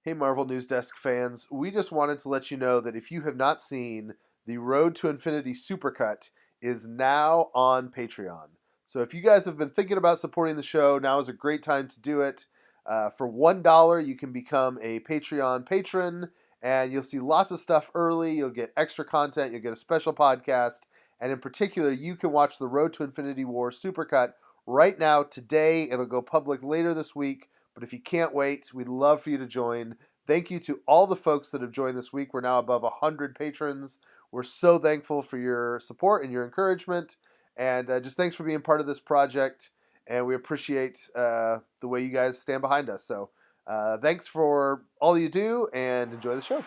Hey, Marvel News Desk fans. We just wanted to let you know that if you have not seen, the Road to Infinity Supercut is now on Patreon. So if you guys have been thinking about supporting the show, now is a great time to do it. For $1, you can become a Patreon patron, and you'll see lots of stuff early. You'll get extra content, you'll get a special podcast, and in particular, you can watch the Road to Infinity War Supercut right now, today. It'll go public later this week. But if you can't wait, we'd love for you to join. Thank you to all the folks that have joined this week. We're now above 100 patrons. We're so thankful for your support and your encouragement. And just thanks for being part of this project. And we appreciate the way you guys stand behind us. So thanks for all you do and enjoy the show.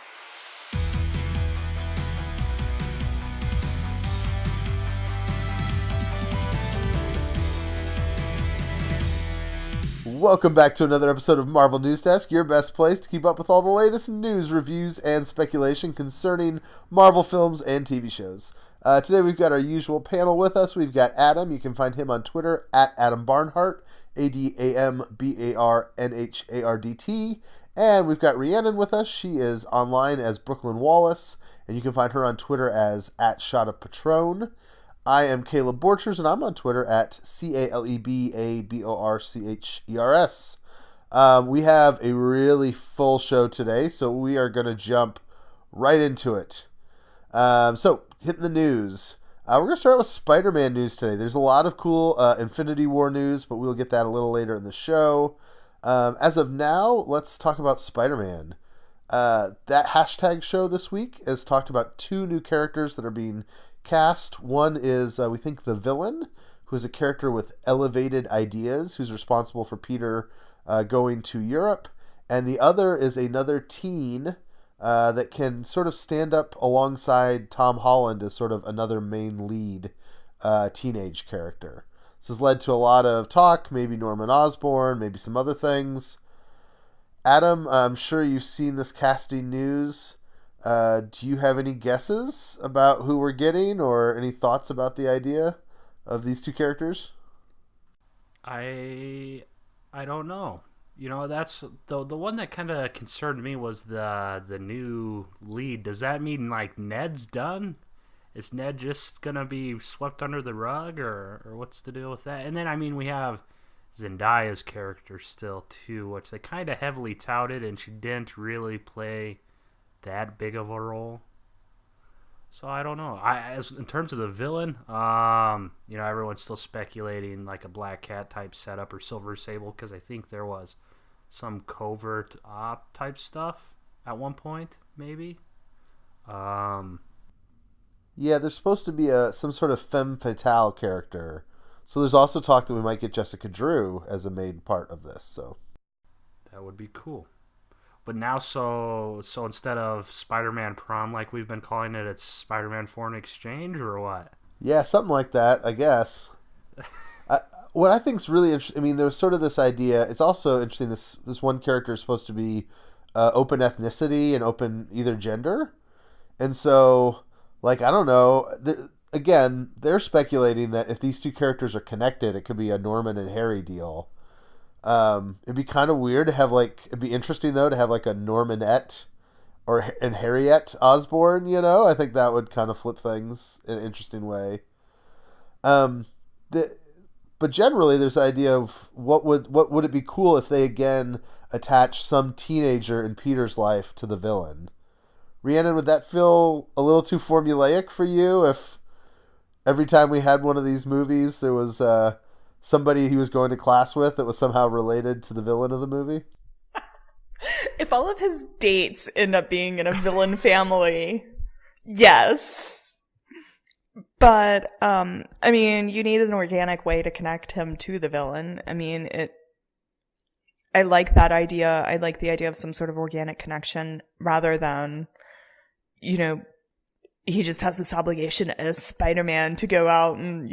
Welcome back to another episode of Marvel News Desk, your best place to keep up with all the latest news, reviews, and speculation concerning Marvel films and TV shows. Today we've got our usual panel with us. We've got Adam. You can find him on Twitter at Adam Barnhart, AdamBarnhardt. And we've got Rhiannon with us. She is online as Brooklyn Wallace, and you can find her on Twitter as @ShotOfPatron. I am Caleb Borchers, and I'm on Twitter at CALEBABORCHERS. We have a really full show today, so we are going to jump right into it. So, hitting the news. We're going to start with Spider-Man news today. There's a lot of cool Infinity War news, but we'll get that a little later in the show. As of now, let's talk about Spider-Man. That hashtag show this week has talked about two new characters that are being cast. One is, we think, the villain, who is a character with elevated ideas, who's responsible for Peter going to Europe. And the other is another teen that can sort of stand up alongside Tom Holland as sort of another main lead teenage character. This has led to a lot of talk, maybe Norman Osborn, maybe some other things. Adam, I'm sure you've seen this casting news. Do you have any guesses about who we're getting or any thoughts about the idea of these two characters? I don't know. You know, that's the one that kind of concerned me was the new lead. Does that mean like Ned's done? Is Ned just gonna be swept under the rug, or what's the deal with that? And then I mean we have Zendaya's character still too, which they kind of heavily touted, and she didn't really play that big of a role. So I don't know. As in terms of the villain, everyone's still speculating like a Black Cat type setup or Silver Sable, because I think there was some covert op type stuff at one point, maybe. Yeah, there's supposed to be some sort of femme fatale character. So there's also talk that we might get Jessica Drew as a main part of this. So that would be cool. But now, so instead of Spider-Man Prom, like we've been calling it, it's Spider-Man Foreign Exchange, or what? yeah, something like that, I guess. What I think is really interesting, I mean, there's sort of this idea. It's also interesting. This one character is supposed to be open ethnicity and open either gender, and so like I don't know. Again, they're speculating that if these two characters are connected, it could be a Norman and Harry deal. It'd be kind of weird to have it'd be interesting though to have like a Normanette and Harriet Osborn, I think that would kind of flip things in an interesting way. Um, but generally there's the idea of what would it be cool if they again attach some teenager in Peter's life to the villain. Rhiannon, would that feel a little too formulaic for you if every time we had one of these movies there was somebody he was going to class with that was somehow related to the villain of the movie? If all of his dates end up being in a villain family, yes. But, I mean, you need an organic way to connect him to the villain. I mean, I like that idea. I like the idea of some sort of organic connection rather than, he just has this obligation as Spider-Man to go out and,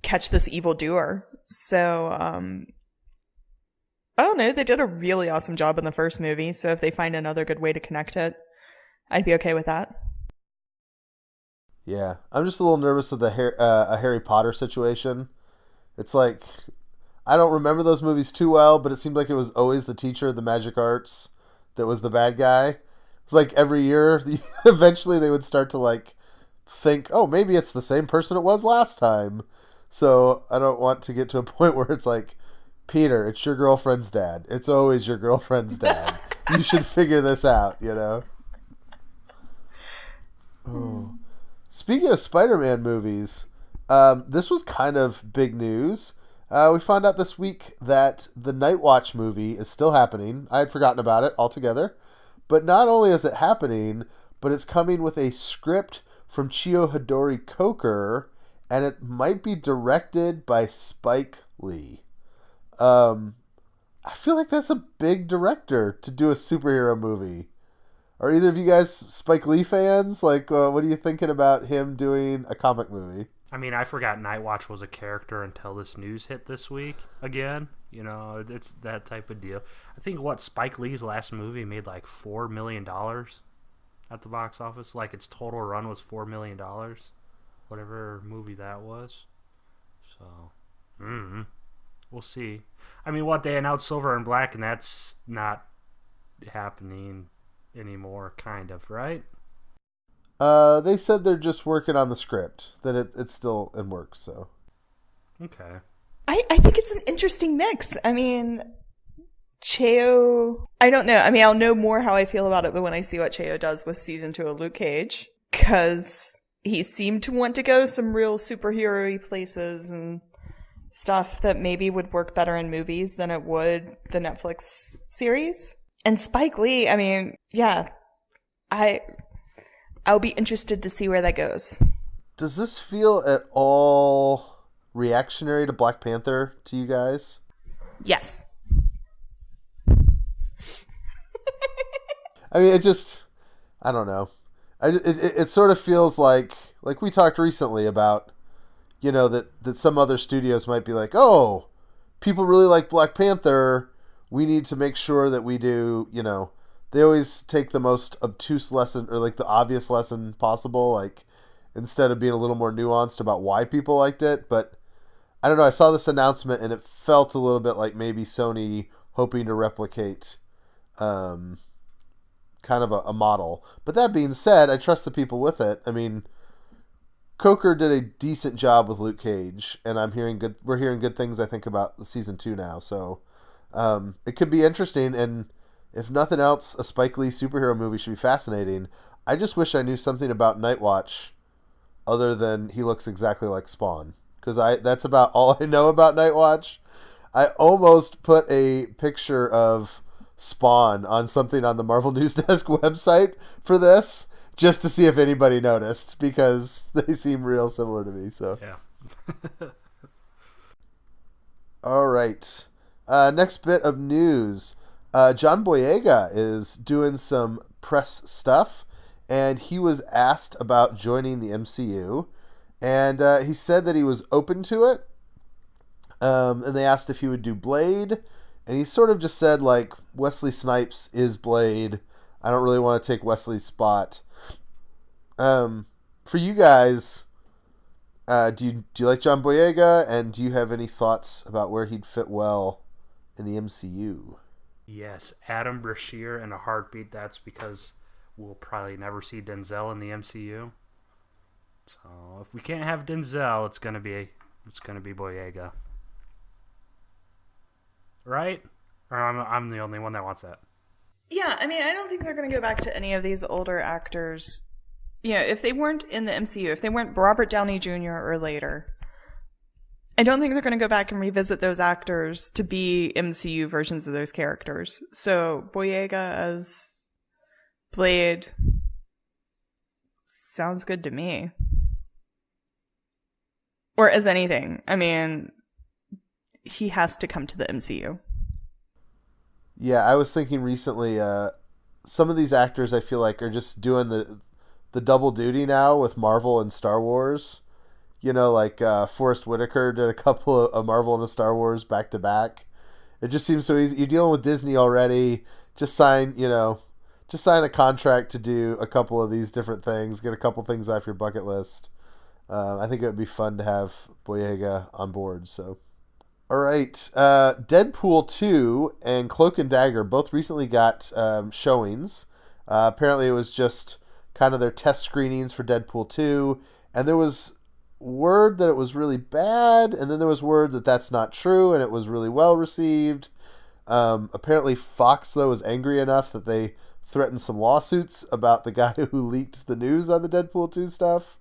catch this evildoer. So, I don't know. They did a really awesome job in the first movie. So if they find another good way to connect it, I'd be okay with that. Yeah, I'm just a little nervous with a Harry Potter situation. It's like I don't remember those movies too well, but it seemed like it was always the teacher of the magic arts that was the bad guy. It's like every year, eventually they would start to like think, oh, maybe it's the same person it was last time. So I don't want to get to a point where it's like, Peter, it's your girlfriend's dad. It's always your girlfriend's dad. You should figure this out, you know? Oh. Speaking of Spider-Man movies, this was kind of big news. We found out this week that the Night Watch movie is still happening. I had forgotten about it altogether. But not only is it happening, but it's coming with a script from Chio Hodori Coker, and it might be directed by Spike Lee. I feel like that's a big director to do a superhero movie. Are either of you guys Spike Lee fans? Like, what are you thinking about him doing a comic movie? I mean, I forgot Nightwatch was a character until this news hit this week again. You know, it's that type of deal. I think Spike Lee's last movie made like $4 million at the box office. Like its total run was $4 million, whatever movie that was. So, we'll see. I mean, they announced Silver and Black, and that's not happening anymore, kind of, right? They said they're just working on the script, that it's still in work, so. Okay. I think it's an interesting mix. I mean, Cheo, I don't know. I mean, I'll know more how I feel about it, but when I see what Cheo does with season 2 of Luke Cage, because he seemed to want to go some real superhero-y places and stuff that maybe would work better in movies than it would the Netflix series. And Spike Lee, I mean, yeah, I'll be interested to see where that goes. Does this feel at all reactionary to Black Panther to you guys? Yes. I mean, I don't know. It sort of feels like we talked recently about, you know, that some other studios might be like, oh, people really like Black Panther. We need to make sure that we do, you know, they always take the most obtuse lesson or like the obvious lesson possible, like instead of being a little more nuanced about why people liked it. But I don't know. I saw this announcement and it felt a little bit like maybe Sony hoping to replicate kind of a model. But that being said, I trust the people with it. I mean, Coker did a decent job with Luke Cage, and we're hearing good things, I think, about the season 2 now. So it could be interesting, and if nothing else, a Spike Lee superhero movie should be fascinating. I just wish I knew something about Nightwatch other than he looks exactly like Spawn, because that's about all I know about Nightwatch. I almost put a picture of Spawn on something on the Marvel News Desk website for this, just to see if anybody noticed, because they seem real similar to me. So yeah. All right. Next bit of news. John Boyega is doing some press stuff, and he was asked about joining the MCU, and he said that he was open to it. And they asked if he would do Blade, and he sort of just said, like, Wesley Snipes is Blade. I don't really want to take Wesley's spot. For you guys, do you like John Boyega, and do you have any thoughts about where he'd fit well in the MCU? Yes, Adam Brashear in a heartbeat. That's because we'll probably never see Denzel in the MCU. So if we can't have Denzel, it's gonna be Boyega, right? Or I'm the only one that wants that. Yeah, I mean, I don't think they're going to go back to any of these older actors. You know, if they weren't in the MCU, if they weren't Robert Downey Jr. or later, I don't think they're going to go back and revisit those actors to be MCU versions of those characters. So Boyega as Blade sounds good to me. Or as anything. I mean, he has to come to the MCU. Yeah, I was thinking recently, some of these actors I feel like are just doing the double duty now with Marvel and Star Wars. You know, like Forrest Whitaker did a couple of Marvel and a Star Wars back to back. It just seems so easy. You're dealing with Disney already. Just sign a contract to do a couple of these different things. Get a couple things off your bucket list. I think it would be fun to have Boyega on board. So, All right. Deadpool 2 and Cloak and Dagger both recently got showings. Apparently, it was just kind of their test screenings for Deadpool 2. And there was word that it was really bad. And then there was word that that's not true and it was really well received. Apparently, Fox, though, was angry enough that they threatened some lawsuits about the guy who leaked the news on the Deadpool 2 stuff.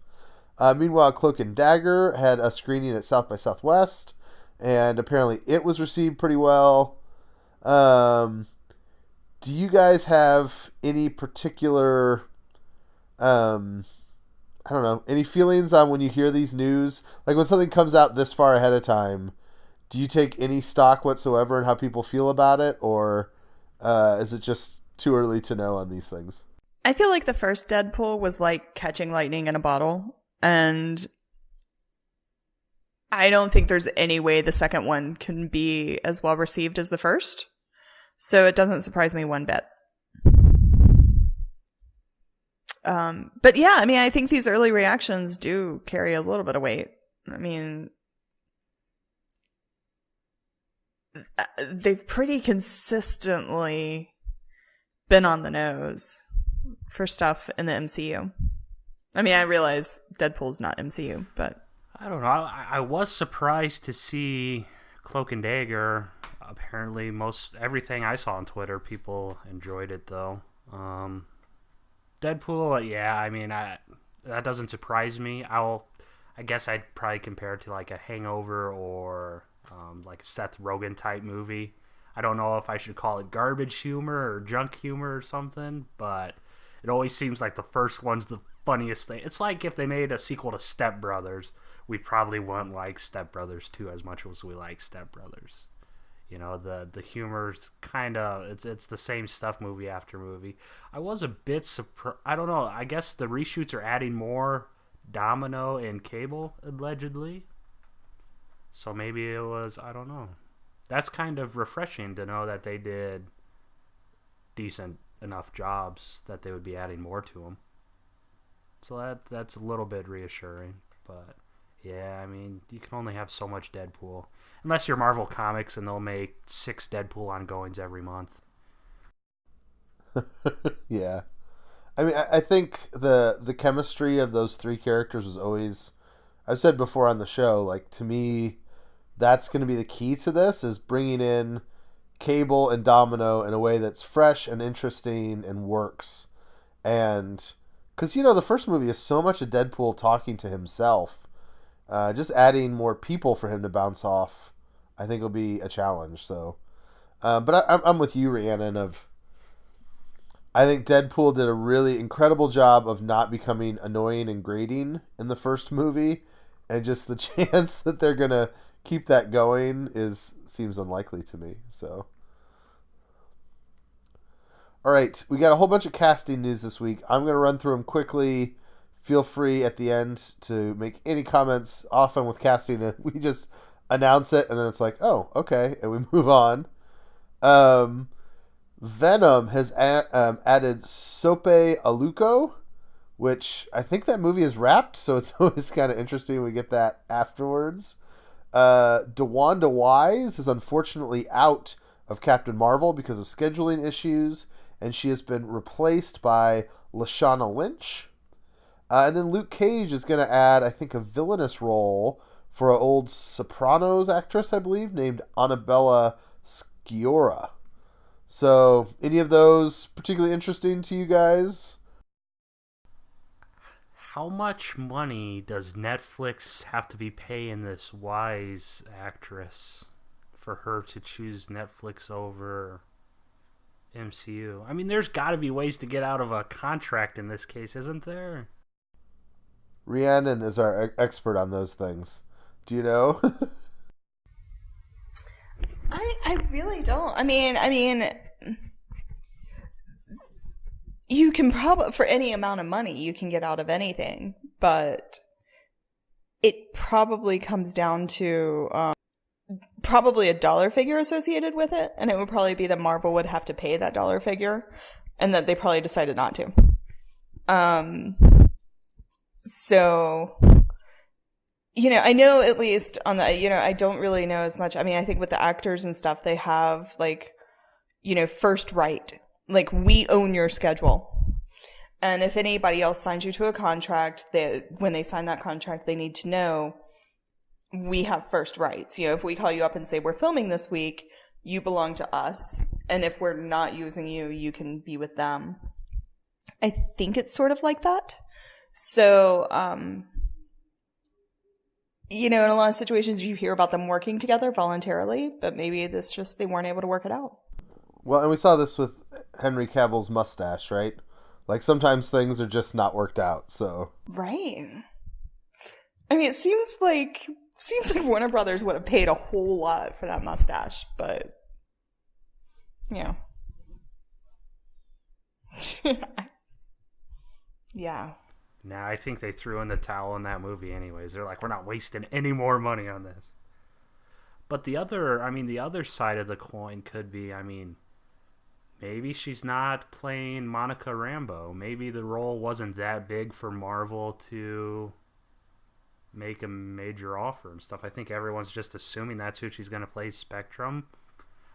Meanwhile, Cloak and Dagger had a screening at South by Southwest, and apparently it was received pretty well. Um, do you guys have any particular, um, I don't know, any feelings on when you hear these news? Like when something comes out this far ahead of time, do you take any stock whatsoever in how people feel about it, or is it just too early to know on these things? I feel like the first Deadpool was like catching lightning in a bottle, and I don't think there's any way the second one can be as well received as the first. So it doesn't surprise me one bit. But yeah, I mean, I think these early reactions do carry a little bit of weight. I mean, they've pretty consistently been on the nose for stuff in the MCU. I mean, I realize Deadpool's not MCU, but I don't know. I was surprised to see Cloak and Dagger. Apparently, everything I saw on Twitter, people enjoyed it though. Deadpool, yeah. I mean, that doesn't surprise me. I guess I'd probably compare it to like a Hangover or like a Seth Rogen type movie. I don't know if I should call it garbage humor or junk humor or something, but it always seems like the first one's the funniest thing. It's like if they made a sequel to Step Brothers, we probably wouldn't like Step Brothers 2 as much as we like Step Brothers. You know, the humor's kind of, it's the same stuff movie after movie. I was a bit surprised. I don't know. I guess the reshoots are adding more Domino and Cable, allegedly. So maybe it was, I don't know. That's kind of refreshing to know that they did decent enough jobs that they would be adding more to them. So that's a little bit reassuring. But yeah, I mean, you can only have so much Deadpool. Unless you're Marvel Comics and they'll make 6 Deadpool ongoings every month. Yeah. I mean, I think the chemistry of those three characters was always, I've said before on the show, like, to me, that's going to be the key to this, is bringing in Cable and Domino in a way that's fresh and interesting and works. And, because, you know, the first movie is so much of Deadpool talking to himself. Just adding more people for him to bounce off, I think will be a challenge. So, but I'm with you, Rhiannon, I think Deadpool did a really incredible job of not becoming annoying and grating in the first movie, and just the chance that they're gonna keep that going seems unlikely to me. So, all right, we got a whole bunch of casting news this week. I'm gonna run through them quickly. Feel free at the end to make any comments. Often with casting, we just announce it and then it's like, oh, okay, and we move on. Venom has added Sope Aluko, which I think that movie is wrapped, so it's always kind of interesting when we get that afterwards. DeWanda Wise is unfortunately out of Captain Marvel because of scheduling issues, and she has been replaced by Lashana Lynch. And then Luke Cage is going to add, I think, a villainous role for an old Sopranos actress, I believe, named Annabella Sciorra. So, any of those particularly interesting to you guys? How much money does Netflix have to be paying this Wise actress for her to choose Netflix over MCU? I mean, there's got to be ways to get out of a contract in this case, isn't there? Rhiannon is our expert on those things. Do you know? I really don't. I mean, you can probably, for any amount of money, you can get out of anything, but it probably comes down to probably a dollar figure associated with it, and it would probably be that Marvel would have to pay that dollar figure, and that they probably decided not to. So I know at least on the, I don't really know as much. I mean, I think with the actors and stuff, they have like, first right. Like, we own your schedule. And if anybody else signs you to a contract, when they sign that contract, they need to know we have first rights. If we call you up and say, we're filming this week, you belong to us. And if we're not using you, you can be with them. I think it's sort of like that. So, in a lot of situations you hear about them working together voluntarily, but maybe they weren't able to work it out. Well, and we saw this with Henry Cavill's mustache, right? Like, sometimes things are just not worked out, so. Right. I mean, it seems like Warner Brothers would have paid a whole lot for that mustache, but yeah. Nah, I think they threw in the towel in that movie anyways. They're like, we're not wasting any more money on this. But the other side of the coin could be, maybe she's not playing Monica Rambeau. Maybe the role wasn't that big for Marvel to make a major offer and stuff. I think everyone's just assuming that's who she's going to play, Spectrum.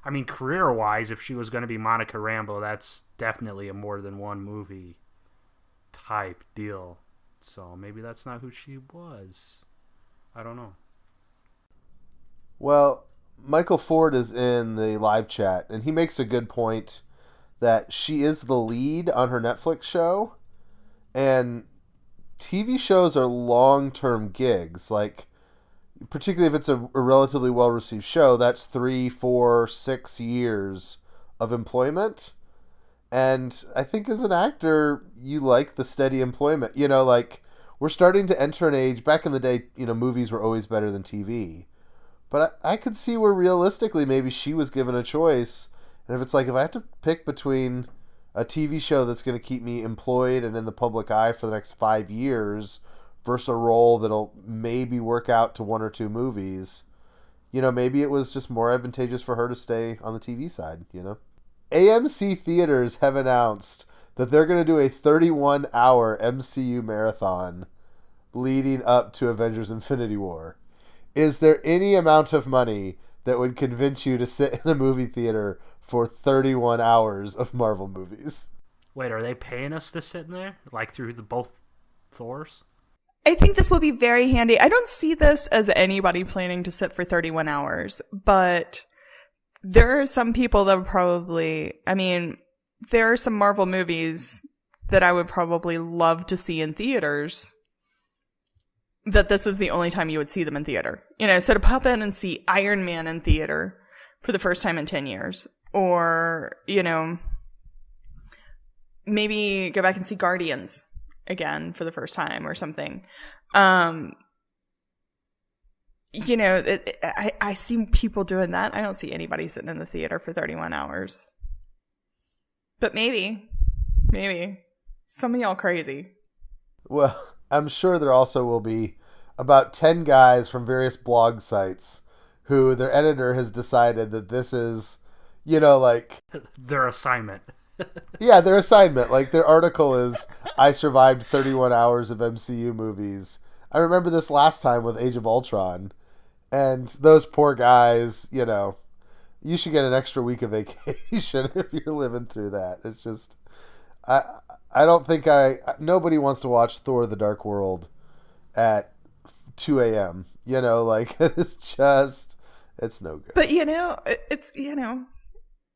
I mean, career-wise, if she was going to be Monica Rambeau, that's definitely a more than one movie type deal. So maybe that's not who she was. I don't know. Well, Michael Ford is in the live chat, and he makes a good point that she is the lead on her Netflix show, and TV shows are long-term gigs. Like, particularly if it's a relatively well-received show, that's 3, 4, 6 years of employment. And I think as an actor, you like the steady employment. Like, we're starting to enter an age. Back in the day, movies were always better than TV. But I could see where realistically maybe she was given a choice. And if I have to pick between a TV show that's going to keep me employed and in the public eye for the next 5 years versus a role that'll maybe work out to 1 or 2 movies, maybe it was just more advantageous for her to stay on the TV side, AMC Theaters have announced that they're going to do a 31-hour MCU marathon leading up to Avengers Infinity War. Is there any amount of money that would convince you to sit in a movie theater for 31 hours of Marvel movies? Wait, are they paying us to sit in there? Like through both Thors? I think this will be very handy. I don't see this as anybody planning to sit for 31 hours, but there are some people that would probably, there are some Marvel movies that I would probably love to see in theaters, that this is the only time you would see them in theater. So to pop in and see Iron Man in theater for the first time in 10 years, or, maybe go back and see Guardians again for the first time or something. I see people doing that. I don't see anybody sitting in the theater for 31 hours. But maybe. Some of y'all crazy. Well, I'm sure there also will be about 10 guys from various blog sites who their editor has decided that this is, their assignment. Yeah, their assignment. Like, their article is, I survived 31 hours of MCU movies. I remember this last time with Age of Ultron. And those poor guys, you should get an extra week of vacation if you're living through that. It's just, I don't think nobody wants to watch Thor: The Dark World at 2 a.m. It's no good. But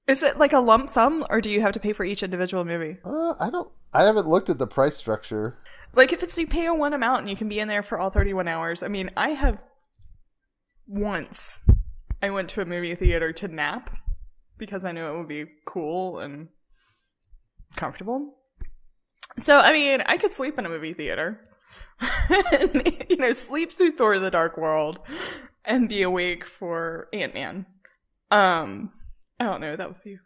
is it like a lump sum, or do you have to pay for each individual movie? I haven't looked at the price structure. Like, if it's you pay a one amount and you can be in there for all 31 hours. Once I went to a movie theater to nap because I knew it would be cool and comfortable. So, I could sleep in a movie theater. Sleep through Thor: The Dark World and be awake for Ant-Man. I don't know, that would be,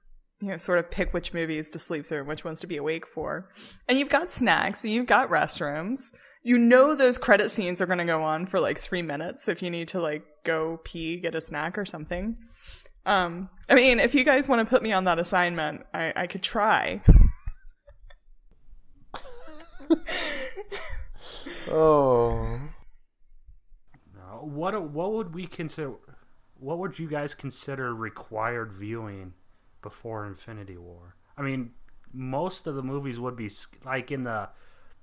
sort of pick which movies to sleep through and which ones to be awake for. And you've got snacks and you've got restrooms. Those credit scenes are going to go on for like 3 minutes if you need to go pee, get a snack or something. If you guys want to put me on that assignment, I could try. Oh. What would we consider? What would you guys consider required viewing before Infinity War? I mean, most of the movies would be like in the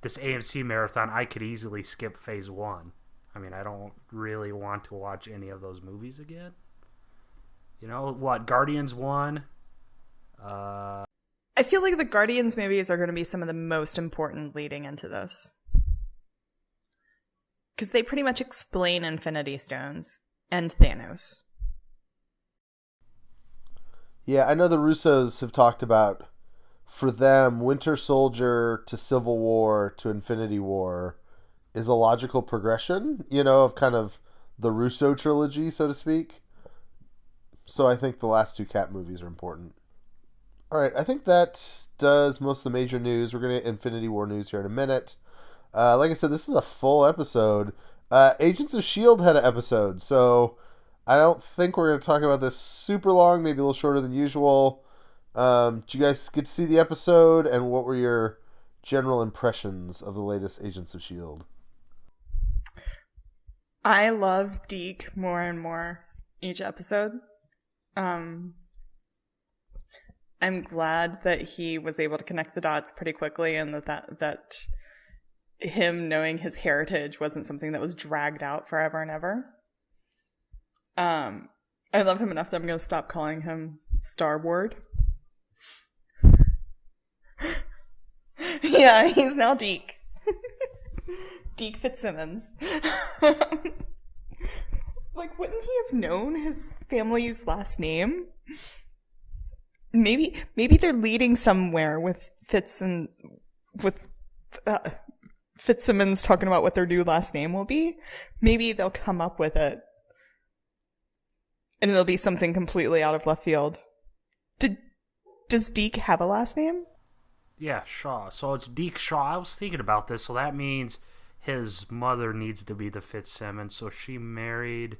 this AMC marathon. I could easily skip Phase One. I mean, I don't really want to watch any of those movies again. You know what? Guardians 1. I feel like the Guardians movies are going to be some of the most important leading into this. Because they pretty much explain Infinity Stones and Thanos. Yeah, I know the Russos have talked about, for them, Winter Soldier to Civil War to Infinity War is a logical progression, of kind of the Russo trilogy, so to speak. So I think the last two Cap movies are important. All right, I think that does most of the major news. We're going to get Infinity War news here in a minute. Like I said, this is a full episode. Agents of S.H.I.E.L.D. had an episode, so I don't think we're going to talk about this super long, maybe a little shorter than usual. Did you guys get to see the episode, and what were your general impressions of the latest Agents of S.H.I.E.L.D.? I love Deke more and more each episode. I'm glad that he was able to connect the dots pretty quickly, and that him knowing his heritage wasn't something that was dragged out forever and ever. I love him enough that I'm going to stop calling him Starboard. Yeah, he's now Deke. Deke Fitzsimmons. Like, wouldn't he have known his family's last name? Maybe they're leading somewhere with Fitzsimmons talking about what their new last name will be. Maybe they'll come up with it, and it'll be something completely out of left field. Does Deke have a last name? Yeah, Shaw. So it's Deke Shaw. I was thinking about this. So that means his mother needs to be the Fitzsimmons. So she married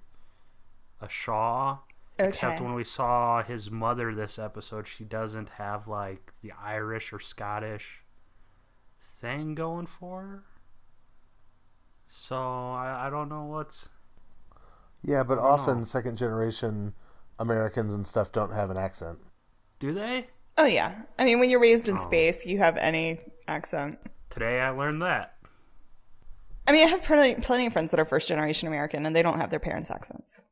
a Shaw. Okay. Except when we saw his mother this episode, she doesn't have like the Irish or Scottish thing going for her. So I don't know what's. Yeah, but often second generation Americans and stuff don't have an accent. Do they? Oh yeah. I mean, when you're raised in space, you have any accent. Today I learned that. I mean, I have plenty of friends that are first generation American, and they don't have their parents' accents.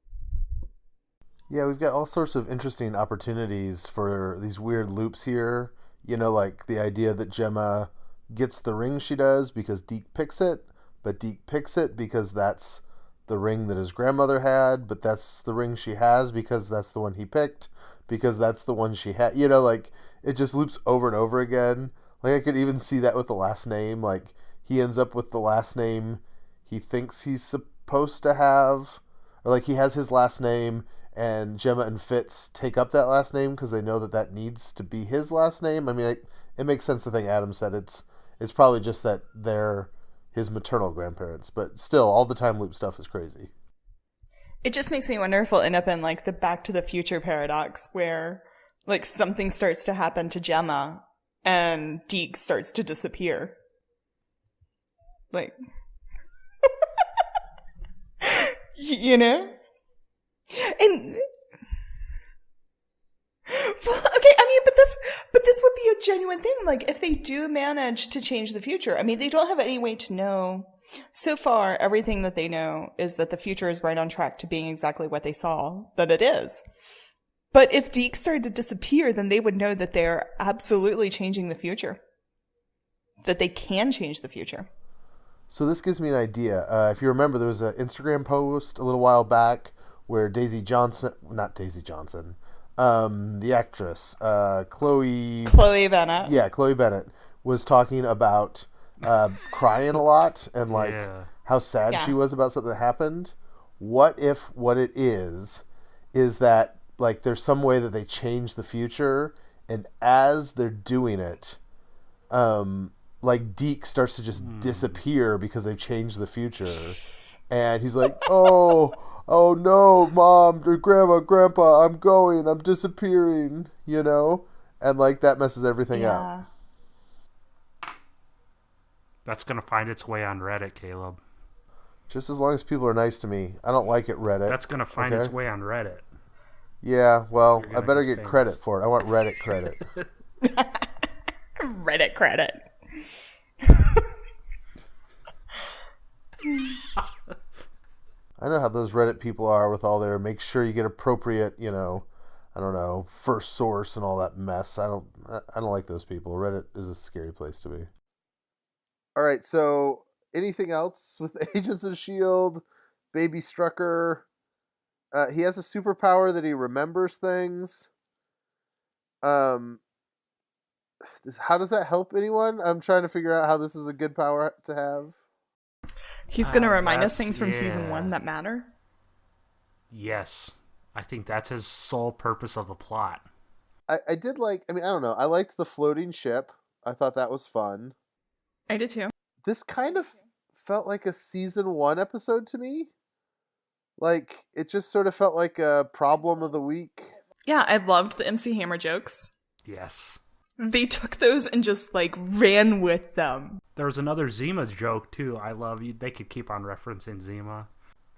Yeah, we've got all sorts of interesting opportunities for these weird loops here. Like the idea that Gemma gets the ring she does because Deke picks it, but Deke picks it because that's the ring that his grandmother had, but that's the ring she has because that's the one he picked, because that's the one she had. Like, it just loops over and over again. Like, I could even see that with the last name. Like, he ends up with the last name he thinks he's supposed to have, or like he has his last name, and Gemma and Fitz take up that last name because they know that needs to be his last name. I mean, it makes sense, the thing Adam said. It's probably just that they're his maternal grandparents, but still, all the time loop stuff is crazy. It just makes me wonder if we'll end up in like the Back to the Future paradox, where like something starts to happen to Gemma and Deke starts to disappear. Like, you know? And well, okay, I mean, but this would be a genuine thing. Like, if they do manage to change the future, I mean, they don't have any way to know. So far, everything that they know is that the future is right on track to being exactly what they saw that it is. But if Deke started to disappear, then they would know that they're absolutely changing the future. That they can change the future. So this gives me an idea. If you remember, there was an Instagram post a little while back where the actress, Chloe Bennett. Yeah, Chloe Bennett was talking about crying a lot and like how sad she was about something that happened. What if what it is that like there's some way that they change the future, and as they're doing it, like Deke starts to just disappear because they've changed the future, and he's like, oh no, Mom, or Grandma, Grandpa, I'm disappearing, and like that messes everything up. That's gonna find its way on Reddit, Caleb. Just as long as people are nice to me. I don't like it, Reddit. That's gonna find its Okay? way on Reddit. Yeah, well, You're I gonna better get get famous. credit for it. I want Reddit credit. Reddit credit. I know how those Reddit people are with all their make sure you get appropriate, I don't know, first source and all that mess. I don't like those people. Reddit is a scary place to be. All right, so anything else with Agents of S.H.I.E.L.D? Baby Strucker. He has a superpower that he remembers things. Um, how does that help anyone? I'm trying to figure out how this is a good power to have. He's going to remind us That's things from season yeah. 1 that matter. Yes, I think that's his sole purpose of the plot. I did like, I don't know. I liked the floating ship. I thought that was fun. I did too. This kind of felt like a season 1 episode to me. Like, it just sort of felt like a problem of the week. Yeah, I loved the MC Hammer jokes. Yes. They took those and just like ran with them. There was another Zima's joke too. I love you. They could keep on referencing Zima.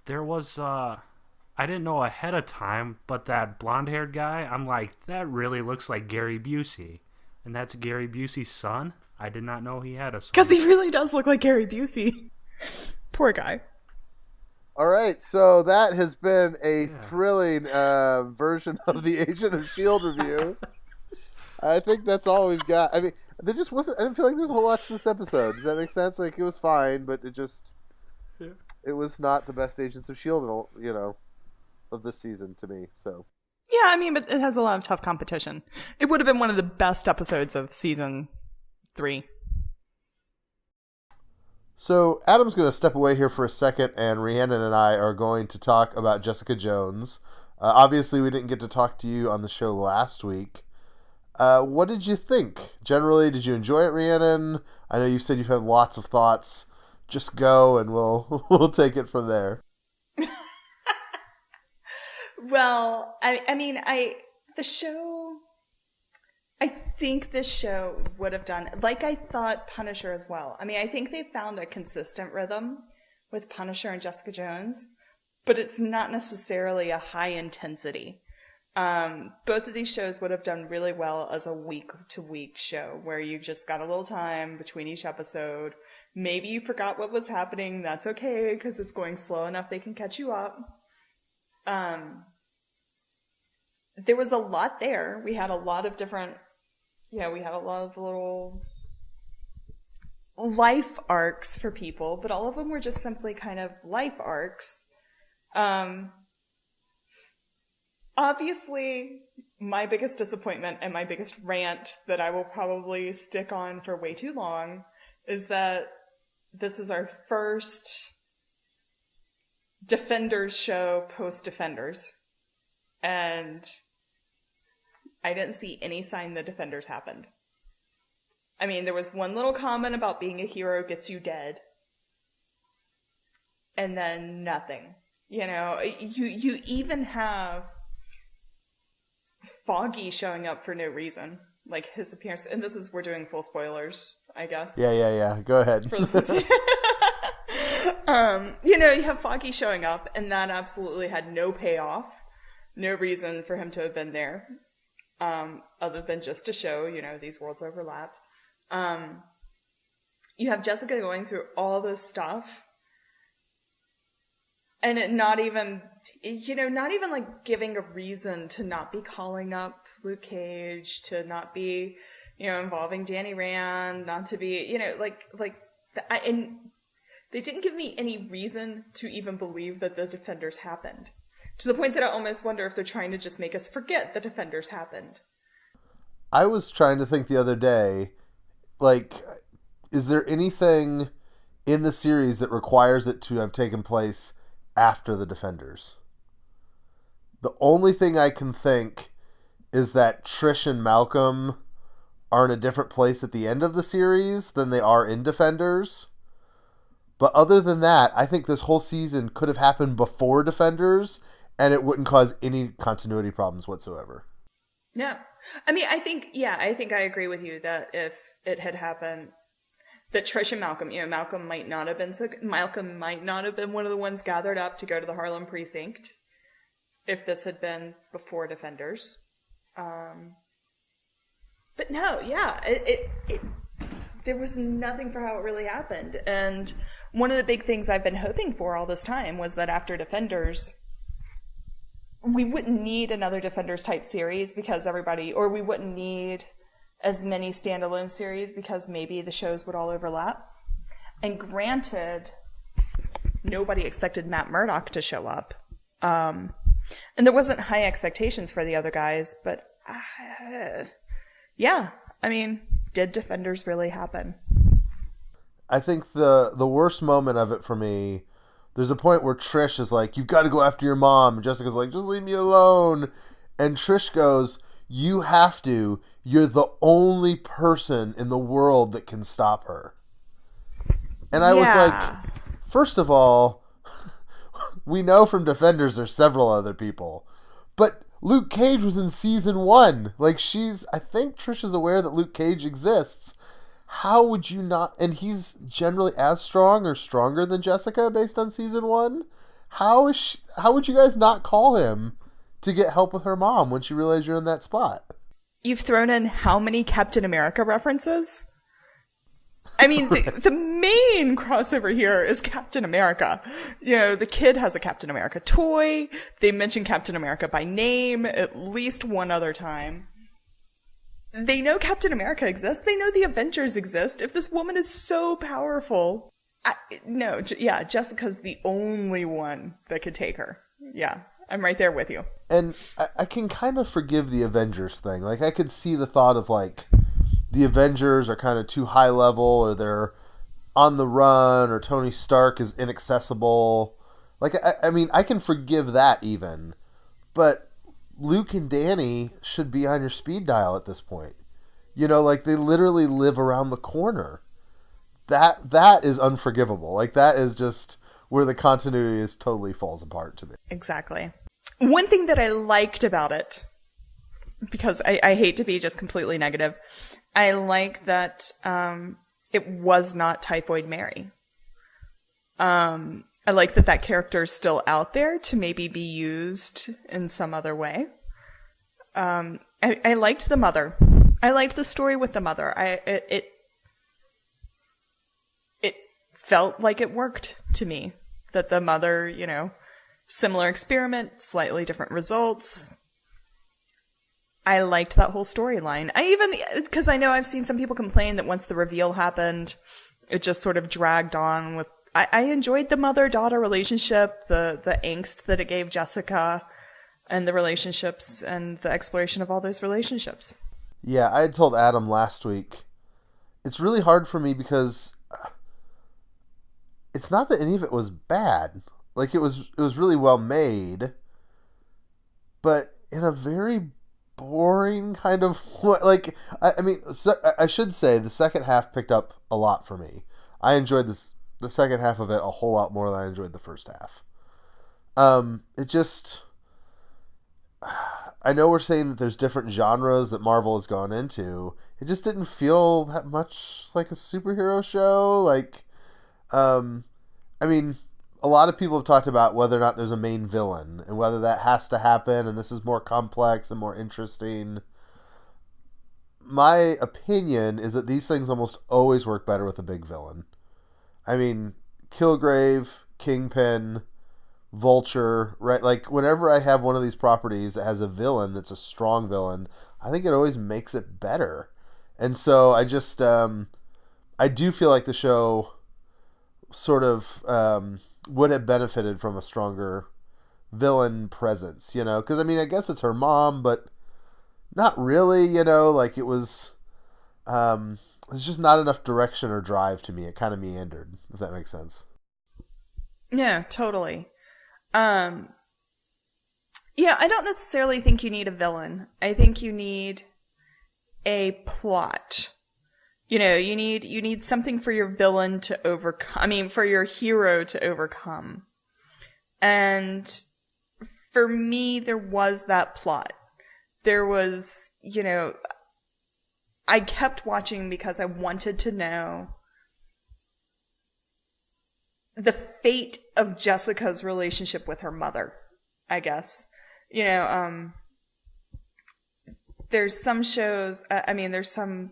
There was I didn't know ahead of time, but that blonde-haired guy, I'm like, that really looks like Gary Busey. And that's Gary Busey's son? I did not know he had a son. Because he really does look like Gary Busey. Poor guy. All right, so that has been a thrilling version of the Agent of S.H.I.E.L.D. review. I think that's all we've got. There just wasn't. I didn't feel like there was a whole lot to this episode. Does that make sense? Like, it was fine, but it was not the best Agents of S.H.I.E.L.D. Of this season to me. So Yeah, but it has a lot of tough competition. It would have been one of the best episodes of season 3. So Adam's going to step away here for a second, and Rhiannon and I are going to talk about Jessica Jones. Obviously, we didn't get to talk to you on the show last week. What did you think? Generally, did you enjoy it, Rhiannon? I know you said you've had lots of thoughts. Just go, and we'll take it from there. Well, I think this show would have done, like I thought Punisher as well. I think they found a consistent rhythm with Punisher and Jessica Jones, but it's not necessarily a high intensity. Both of these shows would have done really well as a week-to-week show, where you just got a little time between each episode. Maybe you forgot what was happening. That's okay, because it's going slow enough they can catch you up. There was a lot there. We had a lot of different, we had a lot of little life arcs for people, but all of them were just simply kind of life arcs. Obviously, my biggest disappointment and my biggest rant that I will probably stick on for way too long is that this is our first Defenders show post-Defenders. And I didn't see any sign the Defenders happened. There was one little comment about being a hero gets you dead. And then nothing. You even have Foggy showing up for no reason. Like, his appearance, and we're doing full spoilers, I guess. Yeah. Go ahead. For this. You have Foggy showing up, and that absolutely had no payoff. No reason for him to have been there, other than just to show, these worlds overlap. You have Jessica going through all this stuff, and it not even like giving a reason to not be calling up Luke Cage, to not be, involving Danny Rand, not to be, and they didn't give me any reason to even believe that the Defenders happened. To the point that I almost wonder if they're trying to just make us forget the Defenders happened. I was trying to think the other day, like, is there anything in the series that requires it to have taken place after the Defenders? The only thing I can think is that Trish and Malcolm are in a different place at the end of the series than they are in Defenders. But other than that, I think this whole season could have happened before Defenders, and it wouldn't cause any continuity problems whatsoever. Yeah. I think I agree with you that if it had happened, that Trish and Malcolm, Malcolm might not have been one of the ones gathered up to go to the Harlem precinct if this had been before Defenders. But no, yeah, there was nothing for how it really happened. And one of the big things I've been hoping for all this time was that after Defenders, we wouldn't need another Defenders type series because or we wouldn't need as many standalone series because maybe the shows would all overlap. And granted, nobody expected Matt Murdock to show up. And there wasn't high expectations for the other guys, but yeah, I mean, did Defenders really happen? I think the worst moment of it for me, there's a point where Trish is like, you've got to go after your mom. And Jessica's like, just leave me alone. And Trish goes, you have to. You're the only person in the world that can stop her. And I was like, first of all, we know from Defenders there's several other people. But Luke Cage was in season 1. Like, I think Trish is aware that Luke Cage exists. How would you not? And he's generally as strong or stronger than Jessica based on season 1. How would you guys not call him to get help with her mom when she realized you're in that spot? You've thrown in how many Captain America references? I mean, the main crossover here is Captain America. The kid has a Captain America toy. They mention Captain America by name at least one other time. They know Captain America exists. They know the Avengers exist. If this woman is so powerful, Jessica's the only one that could take her. Yeah, I'm right there with you. And I can kind of forgive the Avengers thing. Like, I could see the thought of, like, the Avengers are kind of too high level, or they're on the run, or Tony Stark is inaccessible. Like, I mean, I can forgive that even. But Luke and Danny should be on your speed dial at this point. Like, they literally live around the corner. That is unforgivable. Like, that is just where the continuity is totally falls apart to me. Exactly. One thing that I liked about it, because I hate to be just completely negative, I like that it was not Typhoid Mary. I like that character is still out there to maybe be used in some other way. I liked the mother. I liked the story with the mother. It felt like it worked to me. That the mother, similar experiment, slightly different results. I liked that whole storyline. Because I know I've seen some people complain that once the reveal happened, it just sort of dragged on with. I enjoyed the mother-daughter relationship, the angst that it gave Jessica, and the relationships and the exploration of all those relationships. Yeah, I had told Adam last week, it's really hard for me because it's not that any of it was bad. Like, it was really well made, but in a very boring kind of way. Like, I should say the second half picked up a lot for me. I enjoyed the second half of it a whole lot more than I enjoyed the first half. It just, I know we're saying that there's different genres that Marvel has gone into. It just didn't feel that much like a superhero show. Like, a lot of people have talked about whether or not there's a main villain and whether that has to happen and this is more complex and more interesting. My opinion is that these things almost always work better with a big villain. I mean, Killgrave, Kingpin, Vulture, right? Like, whenever I have one of these properties that has a villain that's a strong villain, I think it always makes it better. And so I just, I do feel like the show sort of would have benefited from a stronger villain presence, because I guess it's her mom, but not really, like, it was there's just not enough direction or drive to me. It kind of meandered, if that makes sense. Yeah, totally. Yeah, I don't necessarily think you need a villain. I think you need a plot. You need something for your villain to overcome. For your hero to overcome. And for me, there was that plot. There was, I kept watching because I wanted to know the fate of Jessica's relationship with her mother, I guess. You know, there's some shows, there's some,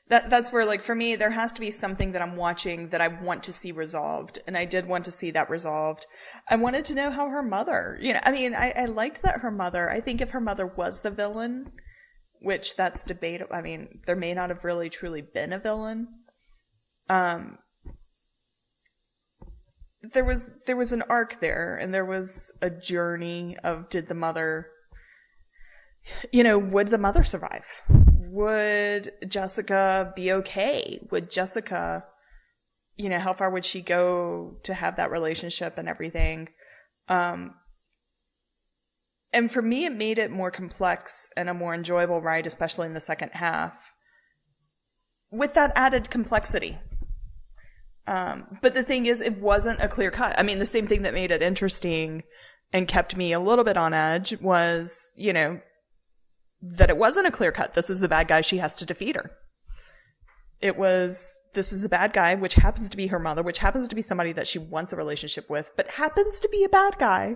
that's where, like, for me, there has to be something that I'm watching that I want to see resolved. And I did want to see that resolved. I wanted to know how her mother, I liked that her mother, I think if her mother was the villain, which that's debatable. I mean, there may not have really truly been a villain. There was an arc there, and there was a journey of would the mother survive? Would Jessica be okay? Would Jessica, how far would she go to have that relationship and everything? And for me, it made it more complex and a more enjoyable ride, especially in the second half, with that added complexity. But the thing is, it wasn't a clear cut. I mean, the same thing that made it interesting and kept me a little bit on edge was, that it wasn't a clear cut. This is the bad guy. She has to defeat her. It was, this is the bad guy, which happens to be her mother, which happens to be somebody that she wants a relationship with, but happens to be a bad guy.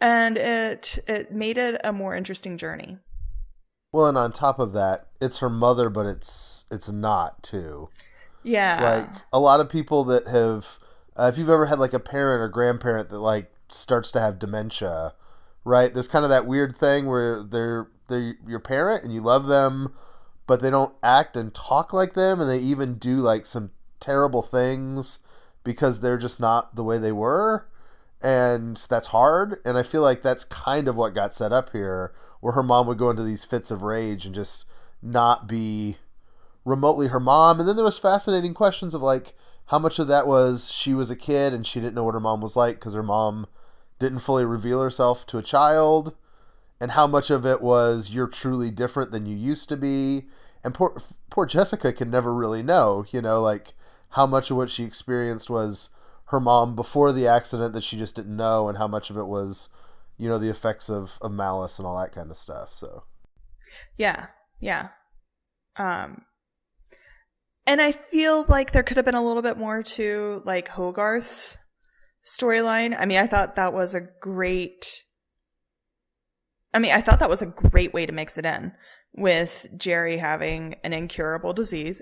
And it made it a more interesting journey. Well, and on top of that, it's her mother, but it's not, too. Yeah. Like, a lot of people that have, if you've ever had, like, a parent or grandparent that, like, starts to have dementia, right? There's kind of that weird thing where they're your parent and you love them, but they don't act and talk like them, and they even do, like, some terrible things because they're just not the way they were, and that's hard. And I feel like that's kind of what got set up here, where her mom would go into these fits of rage and just not be remotely her mom. And then there was fascinating questions of, like, how much of that was she was a kid and she didn't know what her mom was like because her mom didn't fully reveal herself to a child, and how much of it was you're truly different than you used to be. And poor Jessica can never really know, like, how much of what she experienced was her mom before the accident that she just didn't know, and how much of it was, the effects of malice and all that kind of stuff. So yeah. And I feel like there could have been a little bit more to, like, Hogarth's storyline. I mean, I thought that was a great way to mix it in, with Jerry having an incurable disease,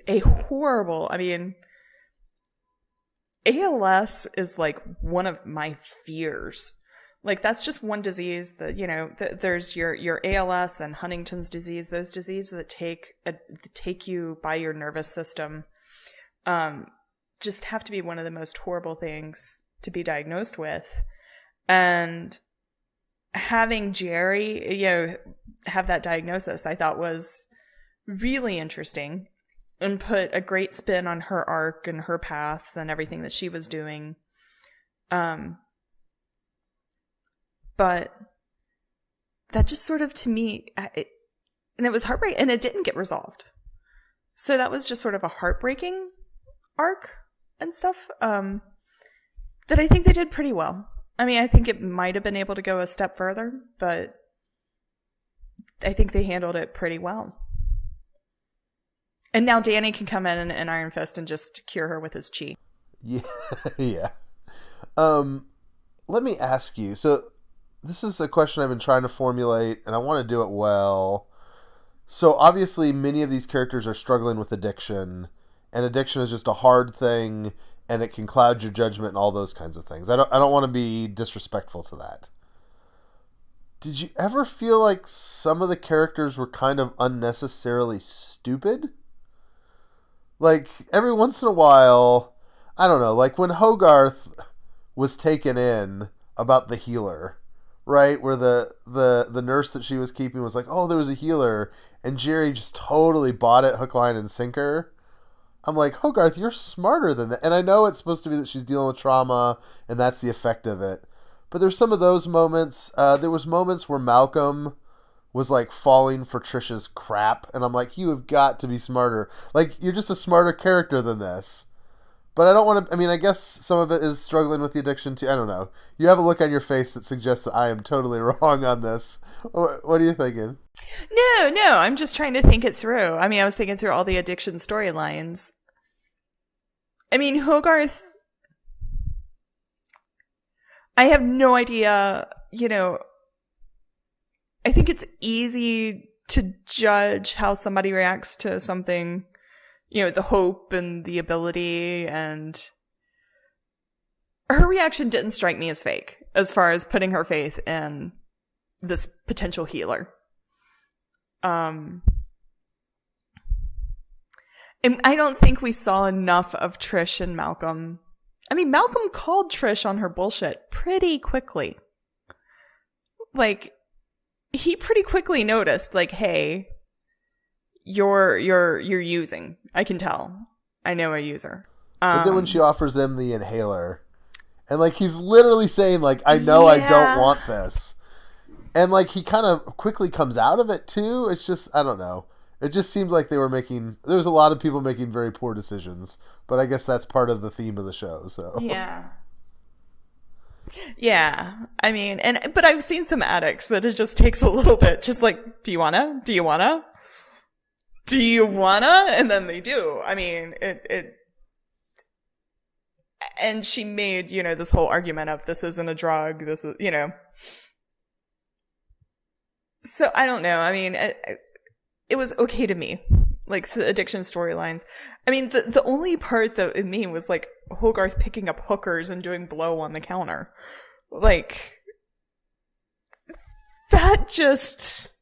ALS is, like, one of my fears. Like, that's just one disease that, there's your ALS and Huntington's disease, those diseases that take you by your nervous system, just have to be one of the most horrible things to be diagnosed with. And having Jerry, have that diagnosis, I thought was really interesting and put a great spin on her arc and her path and everything that she was doing. But that just sort of, to me, and it was heartbreaking, and it didn't get resolved. So that was just sort of a heartbreaking arc and stuff, that I think they did pretty well. I mean, I think it might have been able to go a step further, but I think they handled it pretty well. And now Danny can come in and Iron Fist and just cure her with his chi. Yeah, yeah. Let me ask you, so this is a question I've been trying to formulate, and I want to do it well. So obviously many of these characters are struggling with addiction, and addiction is just a hard thing, and it can cloud your judgment and all those kinds of things. I don't want to be disrespectful to that. Did you ever feel like some of the characters were kind of unnecessarily stupid? Like, every once in a while, I don't know, like when Hogarth was taken in about the healer, right? Where the nurse that she was keeping was like, oh, there was a healer, and Jerry just totally bought it, hook, line, and sinker. I'm like, Hogarth, you're smarter than that. And I know it's supposed to be that she's dealing with trauma, and that's the effect of it. But there's some of those moments. There was moments where Malcolm was, like, falling for Trisha's crap, and I'm like, you have got to be smarter. Like, you're just a smarter character than this. But I don't want to, I mean, I guess some of it is struggling with the addiction too. I don't know. You have a look on your face that suggests that I am totally wrong on this. What are you thinking? No, I'm just trying to think it through. I mean, I was thinking through all the addiction storylines. I mean, Hogarth, I have no idea, you know, I think it's easy to judge how somebody reacts to something, you know, the hope and the ability, and her reaction didn't strike me as fake as far as putting her faith in this potential healer. And I don't think we saw enough of Trish and Malcolm. I mean, Malcolm called Trish on her bullshit pretty quickly. Like, he pretty quickly noticed, like, hey, you're using. I can tell. I know a user. But then when she offers them the inhaler, and like he's literally saying, like, I know I don't want this. And like he kind of quickly comes out of it too. It's just, I don't know. It just seemed like there was a lot of people making very poor decisions. But I guess that's part of the theme of the show. So yeah. I mean, but I've seen some addicts that it just takes a little bit. Just like, do you wanna? Do you wanna? Do you wanna? And then they do. I mean, it. And she made, you know, this whole argument of this isn't a drug. This is, you know. So I don't know. I mean, it was okay to me, like the addiction storylines. I mean, the only part that in me was like Hogarth picking up hookers and doing blow on the counter, like that. Just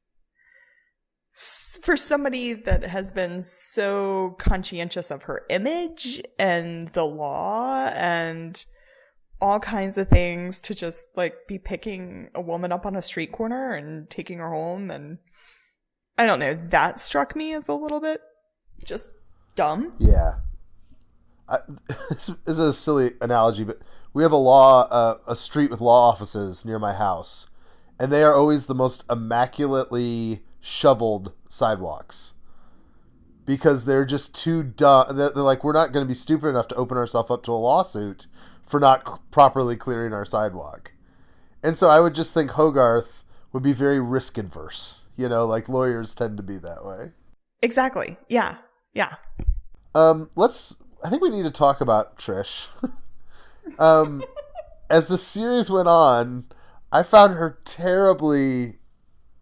for somebody that has been so conscientious of her image and the law and all kinds of things, to just like be picking a woman up on a street corner and taking her home, and I don't know, that struck me as a little bit just dumb. Yeah. This is a silly analogy, but we have a street with law offices near my house, and they are always the most immaculately shoveled sidewalks because they're just too dumb. They're like, we're not going to be stupid enough to open ourselves up to a lawsuit for not properly clearing our sidewalk. And so I would just think Hogarth would be very risk adverse. You know, like lawyers tend to be that way. Exactly. Yeah. Yeah. I think we need to talk about Trish. As the series went on, I found her terribly,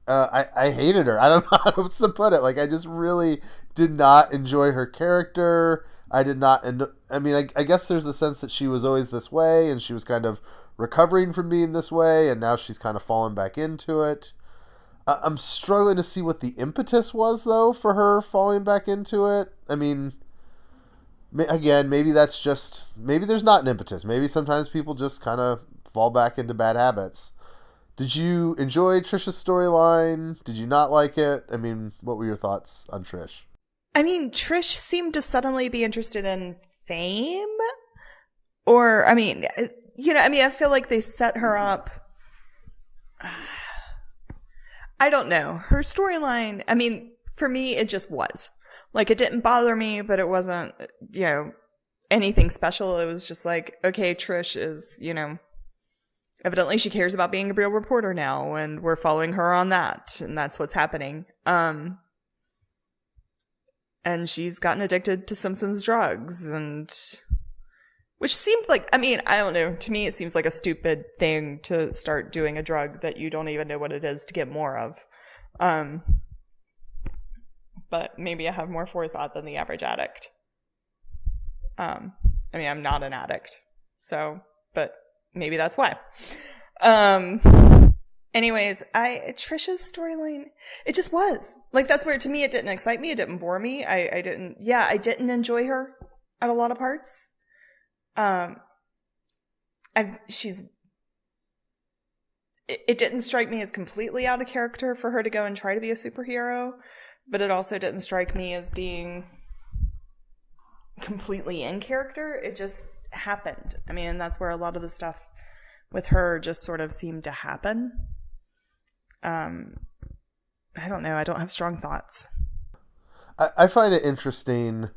I hated her. I don't know how to put it. Like, I just really did not enjoy her character. I did not, I mean, I guess there's the sense that she was always this way and she was kind of recovering from being this way, and now she's kind of fallen back into it. I'm struggling to see what the impetus was, though, for her falling back into it. I mean, again, maybe there's not an impetus. Maybe sometimes people just kind of fall back into bad habits. Did you enjoy Trish's storyline? Did you not like it? I mean, what were your thoughts on Trish? I mean, Trish seemed to suddenly be interested in fame. Or, I mean, you know, I mean, I feel like they set her up. I don't know. Her storyline, I mean, for me, it just was. Like, it didn't bother me, but it wasn't, you know, anything special. It was just like, okay, Trish is, you know, evidently she cares about being a real reporter now, and we're following her on that, and that's what's happening. And she's gotten addicted to Simpson's drugs, and which seemed like, I mean, I don't know, to me it seems like a stupid thing to start doing a drug that you don't even know what it is to get more of. But maybe I have more forethought than the average addict. I mean, I'm not an addict, so, but maybe that's why. Anyways, Trisha's storyline, it just was. Like, that's where, to me, it didn't excite me, it didn't bore me, I didn't enjoy her at a lot of parts. It didn't strike me as completely out of character for her to go and try to be a superhero, but it also didn't strike me as being completely in character. It just happened. I mean, that's where a lot of the stuff with her just sort of seemed to happen. I don't know. I don't have strong thoughts. I find it interesting.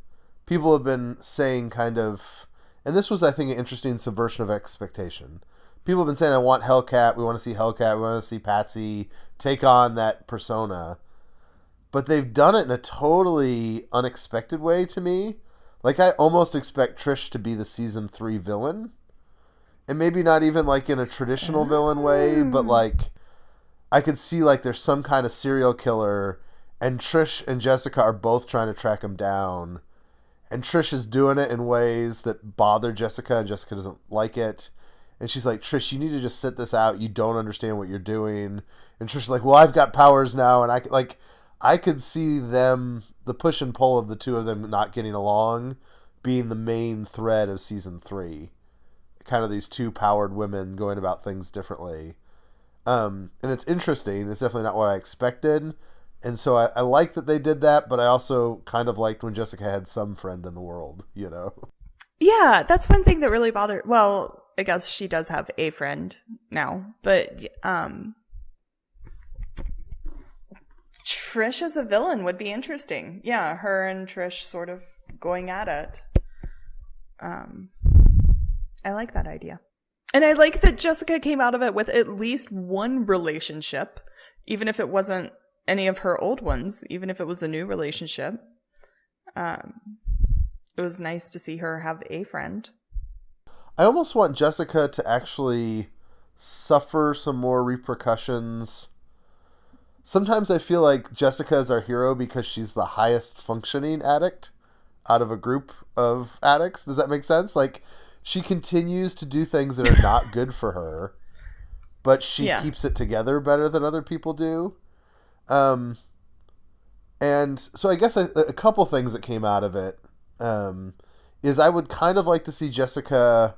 People have been saying kind of, and this was, I think, an interesting subversion of expectation. People have been saying, I want Hellcat. We want to see Hellcat. We want to see Patsy take on that persona. But they've done it in a totally unexpected way to me. Like, I almost expect Trish to be the season 3 villain. and maybe not even like in a traditional villain way, but like I could see like there's some kind of serial killer, and Trish and Jessica are both trying to track him down, and Trish is doing it in ways that bother Jessica, and Jessica doesn't like it. And she's like, Trish, you need to just sit this out. You don't understand what you're doing. And Trish is like, well, I've got powers now, and I could see them, the push and pull of the two of them not getting along, being the main thread of season 3. Kind of these two powered women going about things differently. And it's interesting. It's definitely not what I expected. And so I like that they did that, but I also kind of liked when Jessica had some friend in the world, you know? Yeah, that's one thing that really bothered. Well, I guess she does have a friend now, but Trish as a villain would be interesting. Yeah, her and Trish sort of going at it. I like that idea. And I like that Jessica came out of it with at least one relationship, even if it wasn't any of her old ones, even if it was a new relationship. It was nice to see her have a friend. I almost want Jessica to actually suffer some more repercussions. Sometimes I feel like Jessica is our hero because she's the highest functioning addict out of a group of addicts. Does that make sense? Like, she continues to do things that are not good for her, but she keeps it together better than other people do. And so I guess a couple things that came out of it is I would kind of like to see Jessica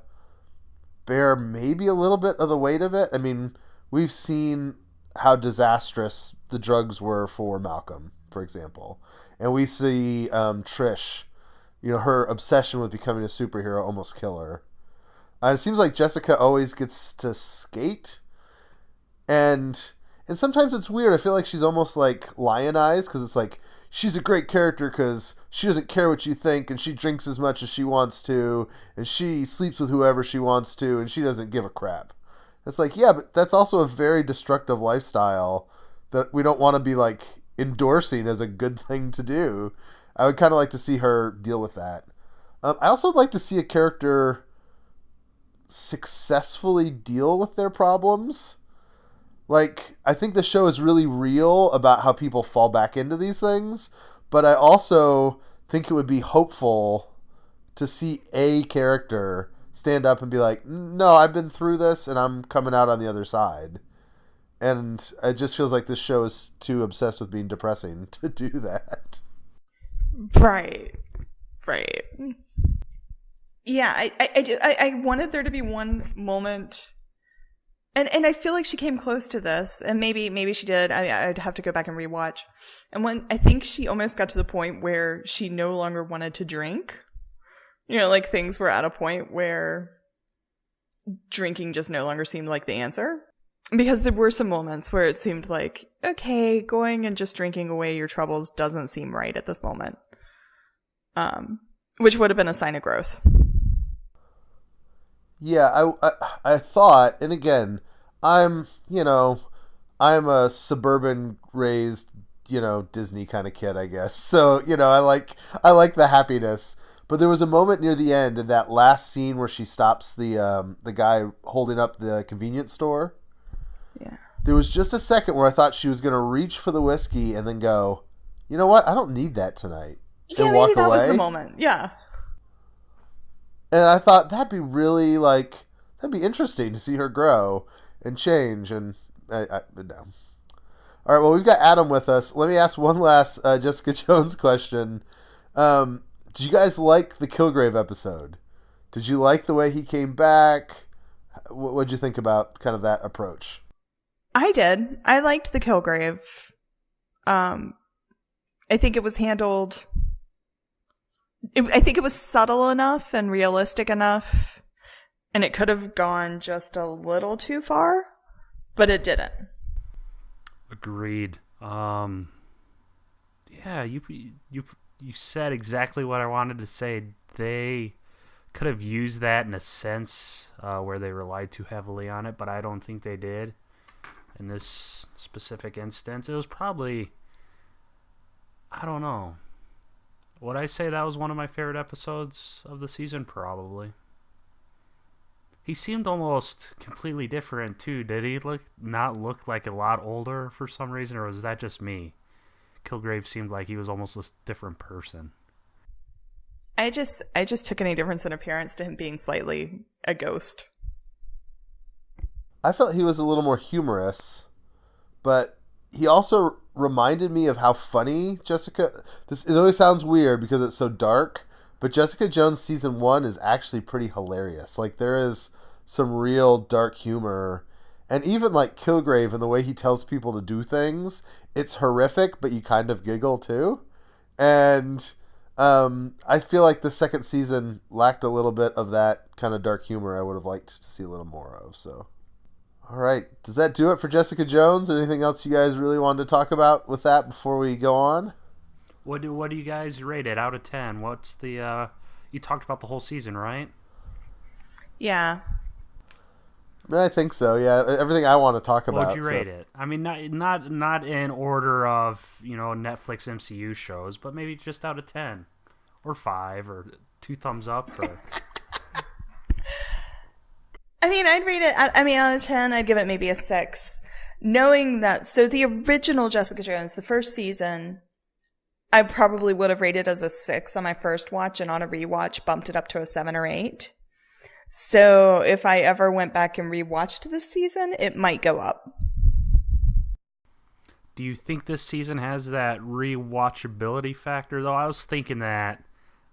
bear maybe a little bit of the weight of it. I mean, we've seen how disastrous the drugs were for Malcolm, for example. And we see Trish, you know, her obsession with becoming a superhero almost kill her. It seems like Jessica always gets to skate. And sometimes it's weird. I feel like she's almost like lionized because it's like she's a great character because she doesn't care what you think, and she drinks as much as she wants to, and she sleeps with whoever she wants to, and she doesn't give a crap. It's like, yeah, but that's also a very destructive lifestyle that we don't want to be like endorsing as a good thing to do. I would kind of like to see her deal with that. I also would like to see a character successfully deal with their problems. Like, I think the show is really real about how people fall back into these things, but I also think it would be hopeful to see a character stand up and be like, no, I've been through this and I'm coming out on the other side. And it just feels like this show is too obsessed with being depressing to do that. Right. Yeah, I wanted there to be one moment, and I feel like she came close to this, and maybe she did. I'd have to go back and rewatch. And when I think she almost got to the point where she no longer wanted to drink. You know, like things were at a point where drinking just no longer seemed like the answer. Because there were some moments where it seemed like, okay, going and just drinking away your troubles doesn't seem right at this moment. Which would have been a sign of growth. Yeah, I thought, and again, I'm a suburban raised, Disney kind of kid, I guess. So, I like the happiness. But there was a moment near the end in that last scene where she stops the guy holding up the convenience store. Yeah. There was just a second where I thought she was going to reach for the whiskey and then go, you know what? I don't need that tonight. Yeah, and maybe walk that away. was the moment. Yeah. And I thought that'd be really that'd be interesting to see her grow and change. And but no. All right, well, we've got Adam with us. Let me ask one last Jessica Jones question. Did you guys like the Kilgrave episode? Did you like the way he came back? What'd you think about kind of that approach? I did. I liked the Kilgrave. I think it was handled... I think it was subtle enough and realistic enough, and it could have gone just a little too far, but it didn't. Agreed. Yeah, you said exactly what I wanted to say. They could have used that in a sense where they relied too heavily on it, but I don't think they did in this specific instance. It was probably, I don't know. Would I say that was one of my favorite episodes of the season? Probably. He seemed almost completely different too. Did he not look like a lot older for some reason, or was that just me? Kilgrave seemed like he was almost a different person. I just took any difference in appearance to him being slightly a ghost. I felt he was a little more humorous, but he also reminded me of how funny Jessica. This it always sounds weird because it's so dark, but Jessica Jones season 1 is actually pretty hilarious. Like there is some real dark humor, and even like Kilgrave and the way he tells people to do things, it's horrific, but you kind of giggle too. And I feel like the second season lacked a little bit of that kind of dark humor. I would have liked to see a little more of. So. All right. Does that do it for Jessica Jones? Anything else you guys really wanted to talk about with that before we go on? What do you guys rate it out of 10? What's the you talked about the whole season, right? Yeah. I think so. Yeah, everything I want to talk about. What would you rate it? I mean, not in order of Netflix MCU shows, but maybe just out of 10, or 5, or 2 thumbs up, or. I mean, I'd rate it, out of 10, I'd give it maybe a 6. Knowing that, so the original Jessica Jones, the first season, I probably would have rated as a 6 on my first watch, and on a rewatch, bumped it up to a 7 or 8. So if I ever went back and rewatched this season, it might go up. Do you think this season has that rewatchability factor, though? I was thinking that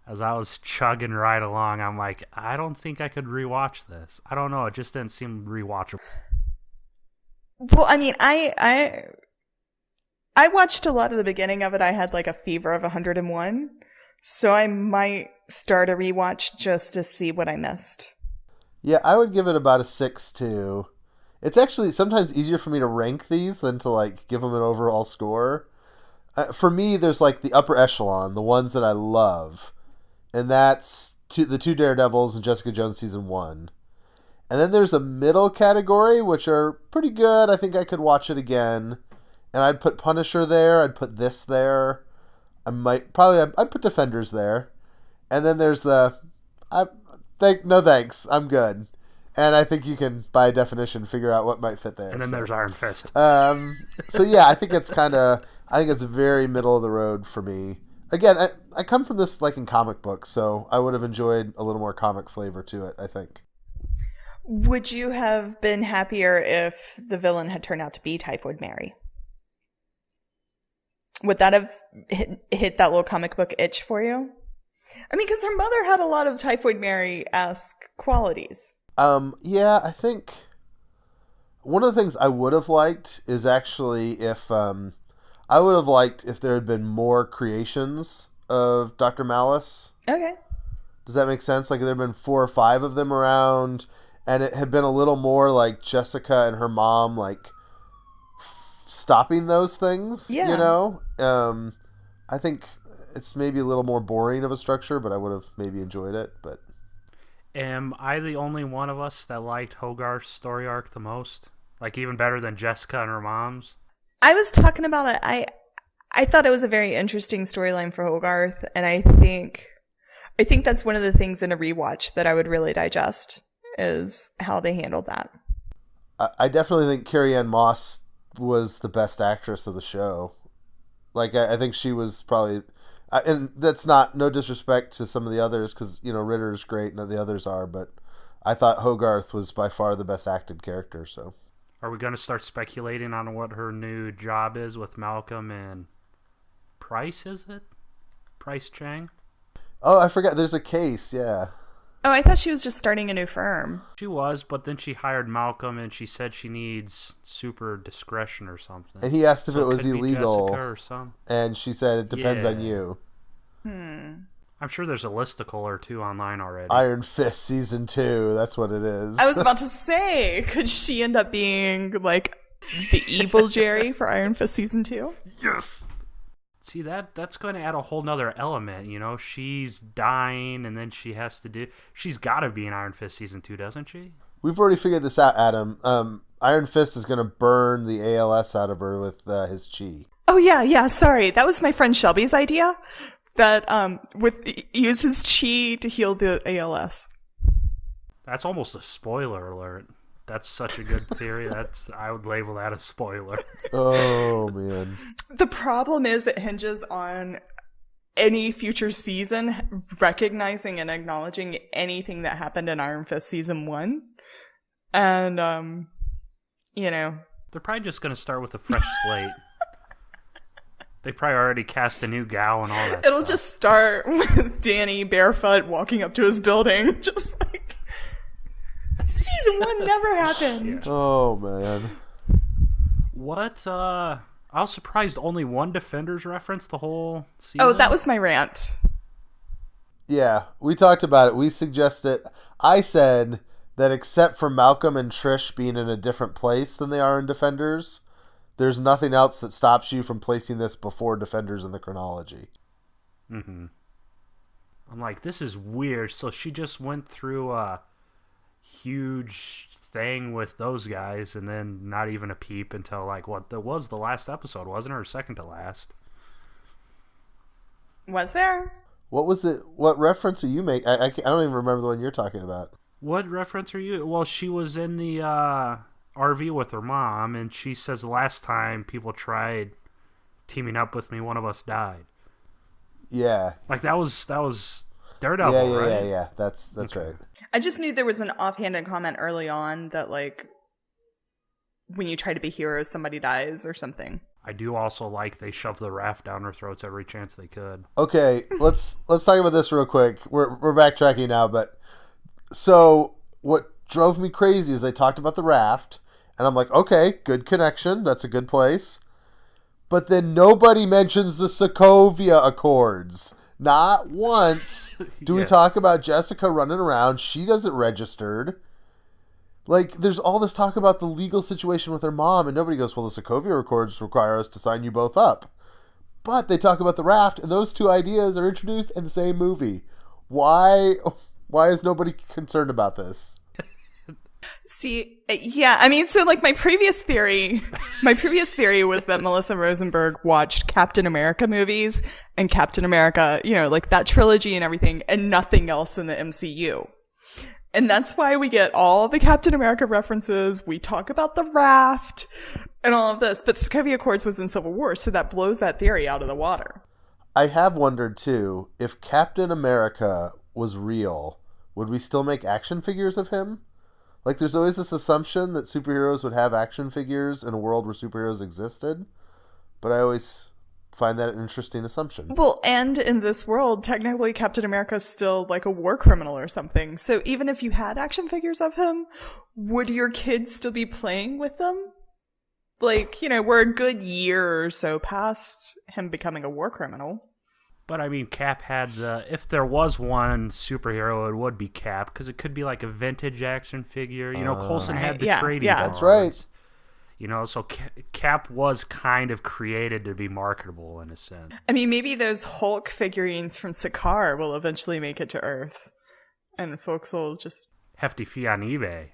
as I was chugging right along, I'm like, I don't think I could rewatch this. I don't know. It just didn't seem rewatchable. Well, I mean, I watched a lot of the beginning of it. I had like a fever of 101. So I might start a rewatch just to see what I missed. Yeah, I would give it about a 6 too. It's actually sometimes easier for me to rank these than to like give them an overall score. For me, there's like the upper echelon, the ones that I love. And that's the 2 Daredevils and Jessica Jones season 1. And then there's a middle category, which are pretty good. I think I could watch it again. And I'd put Punisher there. I'd put this there. I'd put Defenders there. And then there's no thanks. I'm good. And I think you can, by definition, figure out what might fit there. And then there's Iron Fist. So yeah, I think it's very middle of the road for me. Again, I come from this like in comic books, so I would have enjoyed a little more comic flavor to it, I think. Would you have been happier if the villain had turned out to be Typhoid Mary? Would that have hit that little comic book itch for you? I mean, because her mother had a lot of Typhoid Mary-esque qualities. Yeah, I think one of the things I would have liked is actually if I would have liked if there had been more creations of Dr. Malice. Okay. Does that make sense? Like there had been 4 or 5 of them around, and it had been a little more like Jessica and her mom like stopping those things. Yeah. I think it's maybe a little more boring of a structure, but I would have maybe enjoyed it. But am I the only one of us that liked Hogarth's story arc the most? Like even better than Jessica and her mom's? I was talking about it. I thought it was a very interesting storyline for Hogarth, and I think that's one of the things in a rewatch that I would really digest is how they handled that. I definitely think Carrie-Anne Moss was the best actress of the show. Like I think she was probably, and that's no disrespect to some of the others because Ritter's great and the others are, but I thought Hogarth was by far the best acted character. So. Are we going to start speculating on what her new job is with Malcolm and Price, is it? Price Chang? Oh, I forgot. There's a case, yeah. Oh, I thought she was just starting a new firm. She was, but then she hired Malcolm and she said she needs super discretion or something. And he asked if it was illegal. Jessica or some. And she said it depends on you. I'm sure there's a listicle or 2 online already. Iron Fist season 2, that's what it is. I was about to say, could she end up being like the evil Jerry for Iron Fist season 2? Yes. See, that's going to add a whole nother element. She's dying, and then she's got to be in Iron Fist season 2, doesn't she? We've already figured this out, Adam. Iron Fist is going to burn the ALS out of her with his chi. Oh yeah. Sorry, that was my friend Shelby's idea. That use his chi to heal the ALS. That's almost a spoiler alert. That's such a good theory. I would label that a spoiler. Oh man. The problem is it hinges on any future season recognizing and acknowledging anything that happened in Iron Fist season 1. And you know, They're probably just going to start with a fresh slate. They probably already cast a new gal and all that it'll stuff. just start with Danny barefoot walking up to his building, just like season 1 never happened. Yeah. Oh man. What, I was surprised only one Defenders reference the whole season. Oh, that was my rant. Yeah, we talked about it. We suggested. I said that except for Malcolm and Trish being in a different place than they are in Defenders, there's nothing else that stops you from placing this before Defenders in the chronology. Mm-hmm. I'm like, this is weird. So she just went through a huge thing with those guys and then not even a peep until, like, what? That was the last episode, wasn't it? Or second to last? Was there? What was it? What reference are you making? I don't even remember the one you're talking about. What reference are you? Well, she was in the RV with her mom, and she says the last time people tried teaming up with me, one of us died. Yeah. Like that was Daredevil, right? Yeah. That's Okay. right. I just knew there was an offhanded comment early on that, like, when you try to be heroes, somebody dies or something. I do also like they shoved the raft down our throats every chance they could. Okay, let's talk about this real quick. We're backtracking now, but so what drove me crazy is they talked about the raft, and I'm like, okay, good connection. That's a good place. But then nobody mentions the Sokovia Accords. Not once do we Yeah. talk about Jessica running around. She doesn't registered. Like, there's all this talk about the legal situation with her mom, and nobody goes, well, the Sokovia Accords require us to sign you both up. But they talk about the raft, and those two ideas are introduced in the same movie. Why is nobody concerned about this? See, yeah, I mean, so like my previous theory was that Melissa Rosenberg watched Captain America movies and Captain America, you know, like that trilogy and everything, and nothing else in the MCU. And that's why we get all the Captain America references. We talk about the raft and all of this. But Sokovia Accords was in Civil War, so that blows that theory out of the water. I have wondered, too, if Captain America was real, would we still make action figures of him? Like, there's always this assumption that superheroes would have action figures in a world where superheroes existed. But I always find that an interesting assumption. Well, and in this world, technically Captain America is still like a war criminal or something. So even if you had action figures of him, would your kids still be playing with them? Like, you know, we're a good year or so past him becoming a war criminal. But I mean, Cap had if there was one superhero, it would be Cap, because it could be like a vintage action figure. You know, Coulson had the yeah, trading yeah. cards. That's right. You know, so Cap was kind of created to be marketable in a sense. I mean, maybe those Hulk figurines from Sakaar will eventually make it to Earth. And folks will just... Hefty fee on eBay.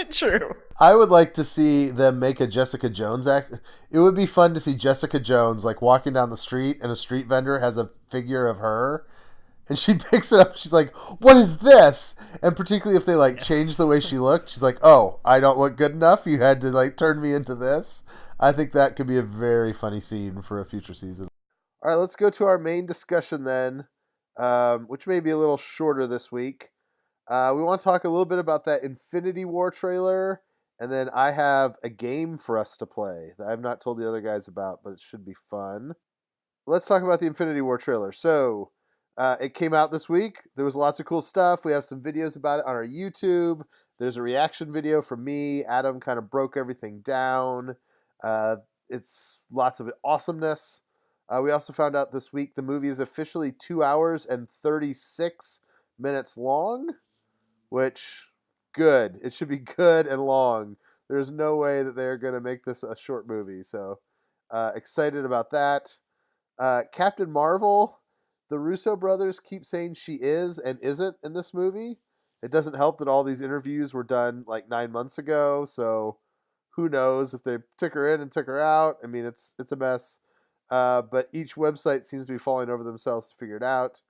True. I would like to see them make a Jessica Jones act. It would be fun to see Jessica Jones like walking down the street and a street vendor has a figure of her and she picks it up. She's like, what is this? And particularly if they like change the way she looked, she's like, oh, I don't look good enough. You had to like turn me into this. I think that could be a very funny scene for a future season. All right, let's go to our main discussion then, which may be a little shorter this week. We want to talk a little bit about that Infinity War trailer, and then I have a game for us to play that I've not told the other guys about, but it should be fun. Let's talk about the Infinity War trailer. So, it came out this week. There was lots of cool stuff. We have some videos about it on our YouTube. There's a reaction video from me. Adam kind of broke everything down. It's lots of awesomeness. We also found out this week the movie is officially 2 hours and 36 minutes long. Which, good. It should be good and long. There's no way that they're going to make this a short movie. So, excited about that. Captain Marvel, the Russo brothers keep saying she is and isn't in this movie. It doesn't help that all these interviews were done like 9 months ago. So, who knows if they took her in and took her out. I mean, it's a mess. But each website seems to be falling over themselves to figure it out.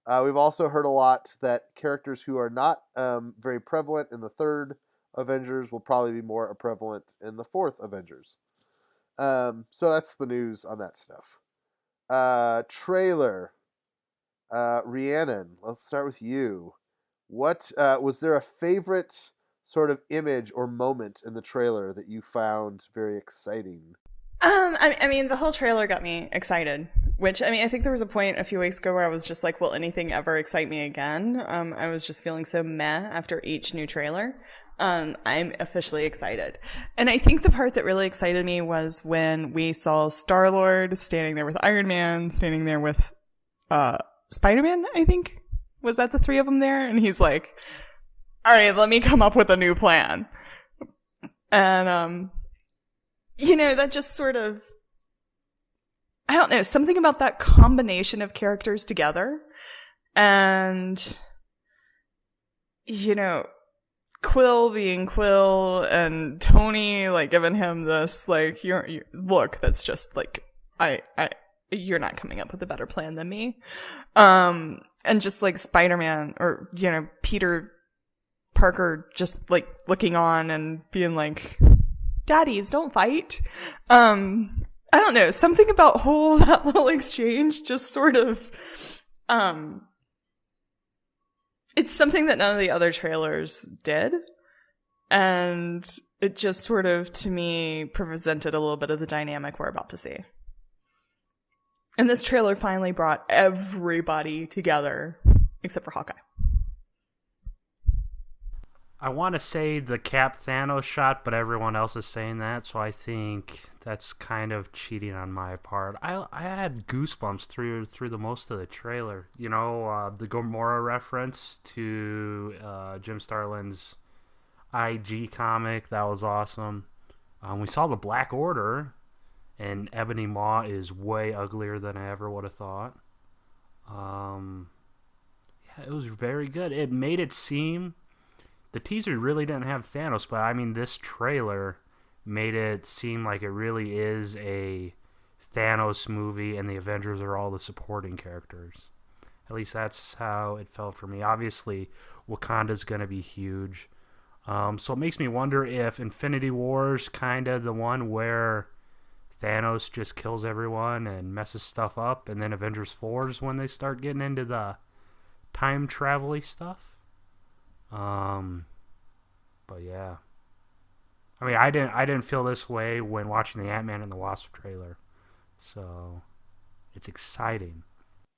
We've also heard a lot that characters who are not very prevalent in the third Avengers will probably be more prevalent in the fourth Avengers. So that's the news on that stuff. Trailer. Rhiannon, let's start with you. What was there a favorite sort of image or moment in the trailer that you found very exciting? I mean, the whole trailer got me excited. Which, I mean, I think there was a point a few weeks ago where I was just like, will anything ever excite me again? I was just feeling so meh after each new trailer. I'm officially excited. And I think the part that really excited me was when we saw Star-Lord standing there with Iron Man, standing there with, Spider-Man, I think. Was that the three of them there? And he's like, alright, let me come up with a new plan. And, that just sort of, I don't know, something about that combination of characters together. And, Quill being Quill and Tony, like, giving him this, like, you're look, that's just, like, you're not coming up with a better plan than me. And just, like, Spider-Man, or, Peter Parker just, like, looking on and being like, daddies, don't fight. I don't know, something about that little exchange just sort of, it's something that none of the other trailers did. And it just sort of, to me, presented a little bit of the dynamic we're about to see. And this trailer finally brought everybody together, except for Hawkeye. I want to say the Cap Thanos shot, but everyone else is saying that, so I think that's kind of cheating on my part. I had goosebumps through the most of the trailer. The Gamora reference to Jim Starlin's IG comic, that was awesome. We saw the Black Order, and Ebony Maw is way uglier than I ever would have thought. It was very good. It made it seem... The teaser really didn't have Thanos, but I mean, this trailer made it seem like it really is a Thanos movie, and the Avengers are all the supporting characters. At least that's how it felt for me. Obviously, Wakanda's going to be huge. So it makes me wonder if Infinity War's kind of the one where Thanos just kills everyone and messes stuff up, and then Avengers 4 is when they start getting into the time travel-y stuff. But yeah, I mean, I didn't feel this way when watching the Ant-Man and the Wasp trailer, so it's exciting.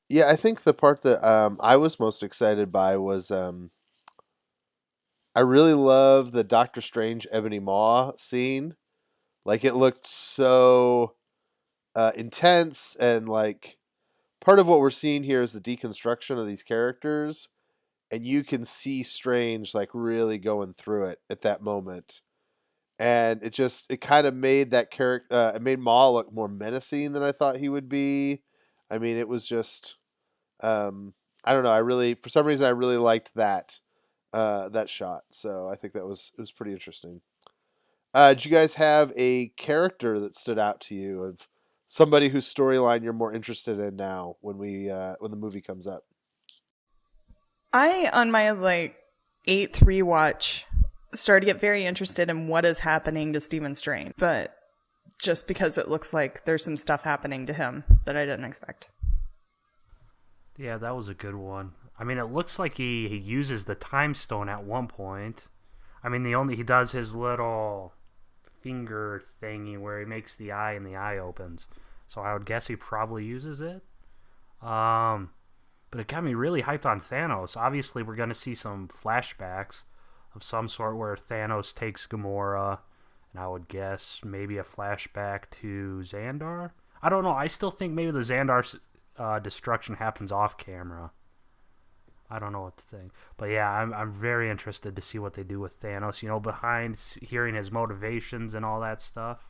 Yeah, I think the part that I was most excited by was I really love the Doctor Strange Ebony Maw scene. Like, it looked so intense, and like part of what we're seeing here is the deconstruction of these characters. And you can see Strange like really going through it at that moment, and it kind of made that character. It made Maul look more menacing than I thought he would be. I mean, it was just, I don't know. For some reason, I really liked that shot. So I think it was pretty interesting. Did you guys have a character that stood out to you, of somebody whose storyline you're more interested in now when the movie comes up? I, on my 8th rewatch, started to get very interested in what is happening to Stephen Strange, but just because it looks like there's some stuff happening to him that I didn't expect. Yeah, that was a good one. I mean, it looks like he uses the Time Stone at one point. I mean, he does his little finger thingy where he makes the eye and the eye opens. So I would guess he probably uses it. But it got me really hyped on Thanos. Obviously, we're going to see some flashbacks of some sort where Thanos takes Gamora, and I would guess maybe a flashback to Xandar. I don't know. I still think maybe the Xandar destruction happens off camera. I don't know what to think. But yeah, I'm very interested to see what they do with Thanos, behind hearing his motivations and all that stuff.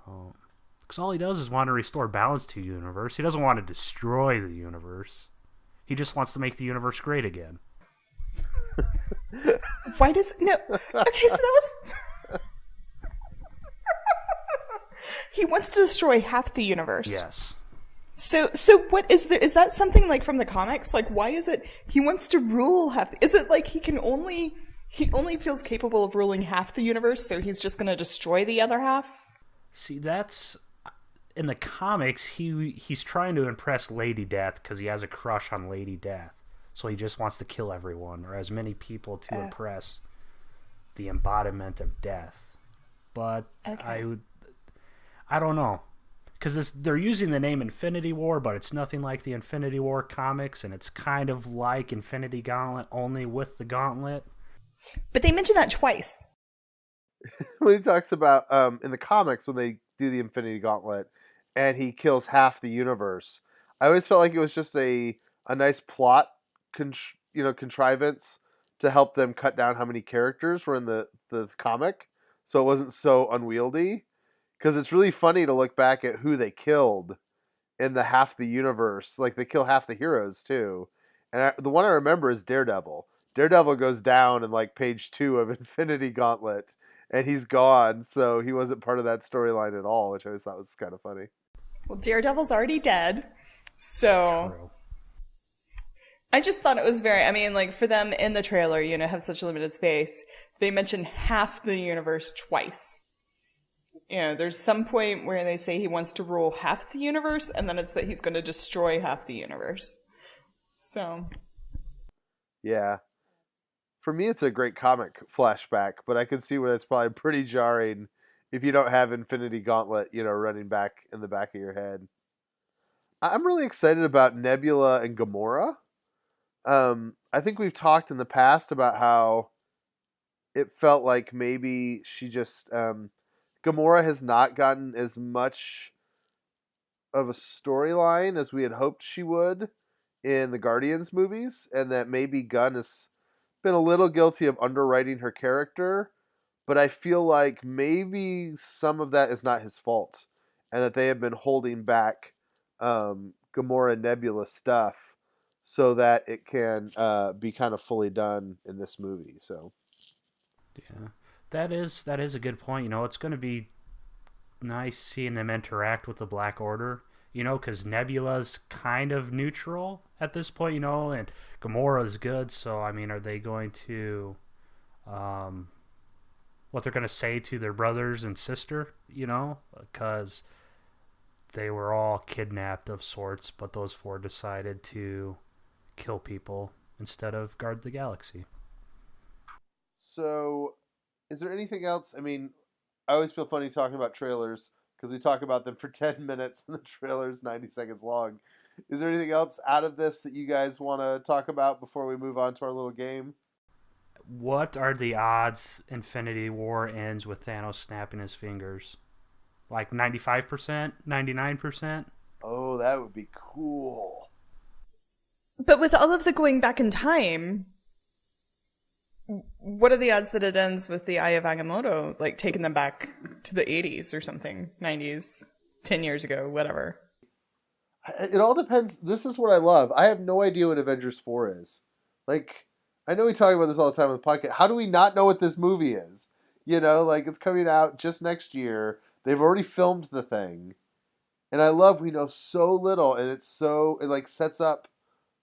Because all he does is want to restore balance to the universe. He doesn't want to destroy the universe. He just wants to make the universe great again. Why does... No. Okay, so that was... He wants to destroy half the universe. Yes. So what is there? Is that something like from the comics? Like, why is it he wants to rule half? Is it like he only feels capable of ruling half the universe, so he's just going to destroy the other half? See, that's in the comics. He's trying to impress Lady Death because he has a crush on Lady Death. So he just wants to kill everyone or as many people to impress the embodiment of death. But Okay. I don't know because they're using the name Infinity War, but it's nothing like the Infinity War comics, and it's kind of like Infinity Gauntlet only with the gauntlet. But they mention that twice. When he talks about in the comics when they do the Infinity Gauntlet and he kills half the universe, I always felt like it was just a nice plot, contrivance to help them cut down how many characters were in the comic, so it wasn't so unwieldy. Because it's really funny to look back at who they killed in the half the universe. Like they kill half the heroes too, and the one I remember is Daredevil. Daredevil goes down in like page 2 of Infinity Gauntlet, and he's gone. So he wasn't part of that storyline at all, which I always thought was kind of funny. Well, Daredevil's already dead, so True. I just thought it was very. I mean, like for them in the trailer, have such limited space. They mention half the universe twice. There's some point where they say he wants to rule half the universe, and then it's that he's going to destroy half the universe. So, Yeah, for me, it's a great comic flashback, but I can see where that's probably pretty jarring if you don't have Infinity Gauntlet, running back in the back of your head. I'm really excited about Nebula and Gamora. I think we've talked in the past about how it felt like maybe she just Gamora has not gotten as much of a storyline as we had hoped she would in the Guardians movies, and that maybe Gunn has been a little guilty of underwriting her character. But I feel like maybe some of that is not his fault, and that they have been holding back Gamora and Nebula stuff so that it can be kind of fully done in this movie. So Yeah, that is a good point. It's going to be nice seeing them interact with the Black Order. Because Nebula's kind of neutral at this point. And Gamora's good. So I mean, are they going to, um, what they're going to say to their brothers and sister? Because they were all kidnapped of sorts, but those four decided to kill people instead of guard the galaxy. So, is there anything else? I mean, I always feel funny talking about trailers because we talk about them for 10 minutes and the trailer's 90 seconds long. Is there anything else out of this that you guys want to talk about before we move on to our little game? What are the odds Infinity War ends with Thanos snapping his fingers? Like 95%? 99%? Oh, that would be cool. but with all of the going back in time, what are the odds that it ends with the Eye of Agamotto, like taking them back to the 80s or something, 90s, 10 years ago, whatever? It all depends. This is what I love. I have no idea what Avengers 4 is. Like, I know we talk about this all the time on the podcast. How do we not know what this movie is? Like it's coming out just next year. They've already filmed the thing. And I love we know so little, and it like sets up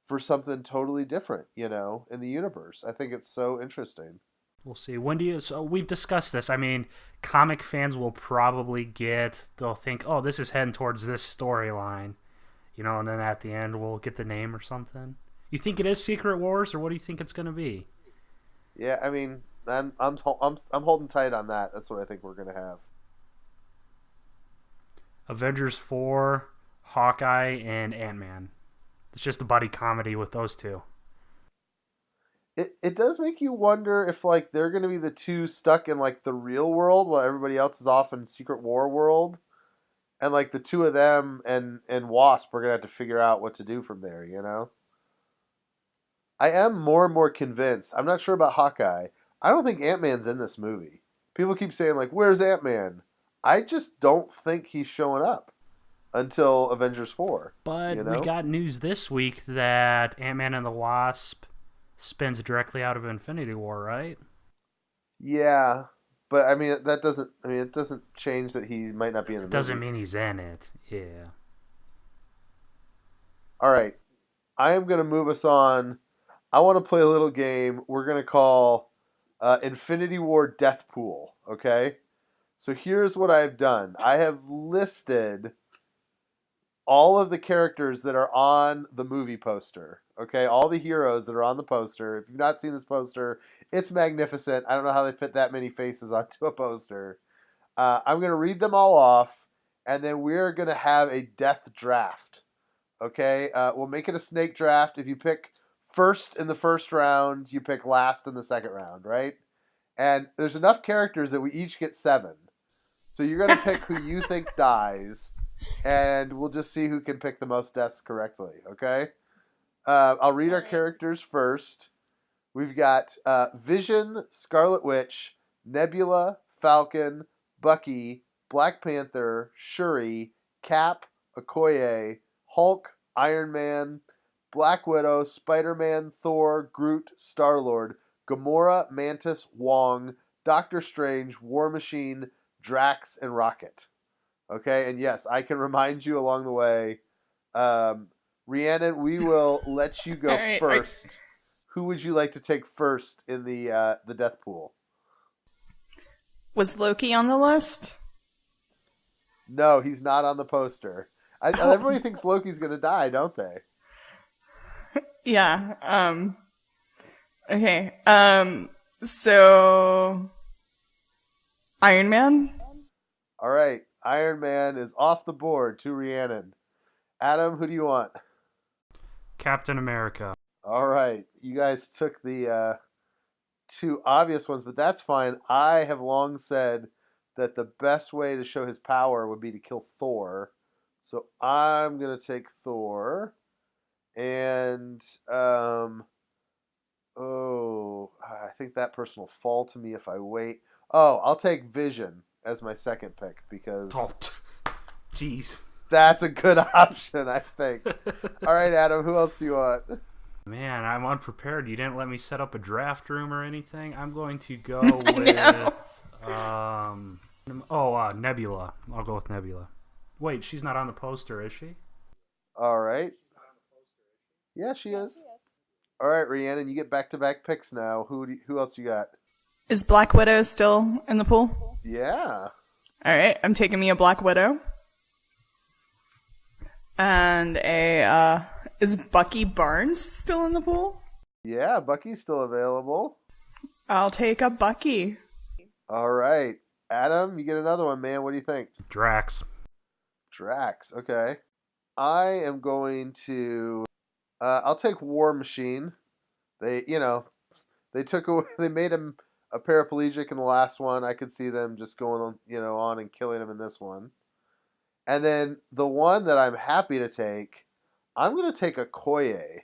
for something totally different, in the universe. I think it's so interesting. We'll see. When do you? So we've discussed this. I mean, comic fans will probably they'll think, oh, this is heading towards this storyline, and then at the end we'll get the name or something. You think it is Secret Wars, or what do you think it's going to be? Yeah, I mean, I'm holding tight on that. That's what I think we're gonna have. Avengers 4, Hawkeye, and Ant-Man. It's just a buddy comedy with those two. It does make you wonder if like they're gonna be the two stuck in like the real world while everybody else is off in Secret War world, and like the two of them and Wasp are gonna have to figure out what to do from there. I am more and more convinced. I'm not sure about Hawkeye. I don't think Ant Man's in this movie. People keep saying like, "Where's Ant Man?" I just don't think he's showing up until Avengers 4. You But we know? got news this week that Ant-Man and the Wasp spins directly out of Infinity War, right? Yeah, but I mean that doesn't. I mean it doesn't change that he might not be in the Doesn't movie. mean he's in it. Yeah. All right. I am going to move us on. I want to play a little game we're going to call Infinity War Death Pool. Okay? So here's what I've done I have listed all of the characters that are on the movie poster. Okay? All the heroes that are on the poster. If you've not seen this poster, it's magnificent. I don't know how they fit that many faces onto a poster. I'm going to read them all off, and then we're going to have a death draft. Okay, we'll make it a snake draft. If you pick first in the first round, you pick last in the second round, right? And there's enough characters that we each get 7. So you're gonna pick who you think dies, and we'll just see who can pick the most deaths correctly. Okay. I'll read our characters first. We've got Vision, Scarlet Witch, Nebula, Falcon, Bucky, Black Panther, Shuri, Cap, Okoye, Hulk, Iron Man, Black Widow, Spider-Man, Thor, Groot, Star-Lord, Gamora, Mantis, Wong, Doctor Strange, War Machine, Drax, and Rocket. Okay, and yes, I can remind you along the way. Rhiannon, we will let you go All right. first. Who would you like to take first in the death pool? Was Loki on the list? No, he's not on the poster. Everybody thinks Loki's gonna die, don't they? Yeah. Okay. So Iron Man? All right, Iron Man is off the board to Rhiannon. Adam, who do you want? Captain America. All right, you guys took the 2 obvious ones, but that's fine. I have long said that the best way to show his power would be to kill Thor. So I'm going to take Thor. And, I think that person will fall to me if I wait. Oh, I'll take Vision as my second pick because Oh, jeez. that's a good option, I think. All right, Adam, who else do you want? Man, I'm unprepared. You didn't let me set up a draft room or anything. I'm going to go know. with Nebula. I'll go with Nebula. Wait, she's not on the poster, is she? All right. Yeah, she is. All right, Rhiannon, you get back-to-back picks now. Who else you got? Is Black Widow still in the pool? Yeah. All right, I'm taking me a Black Widow. And is Bucky Barnes still in the pool? Yeah, Bucky's still available. I'll take a Bucky. All right. Adam, you get another one, man. What do you think? Drax. Drax. Okay. I am going to I'll take War Machine. They took away they made him a paraplegic in the last one. I could see them just going on and killing him in this one. And then the one that I'm happy to take, I'm going to take Okoye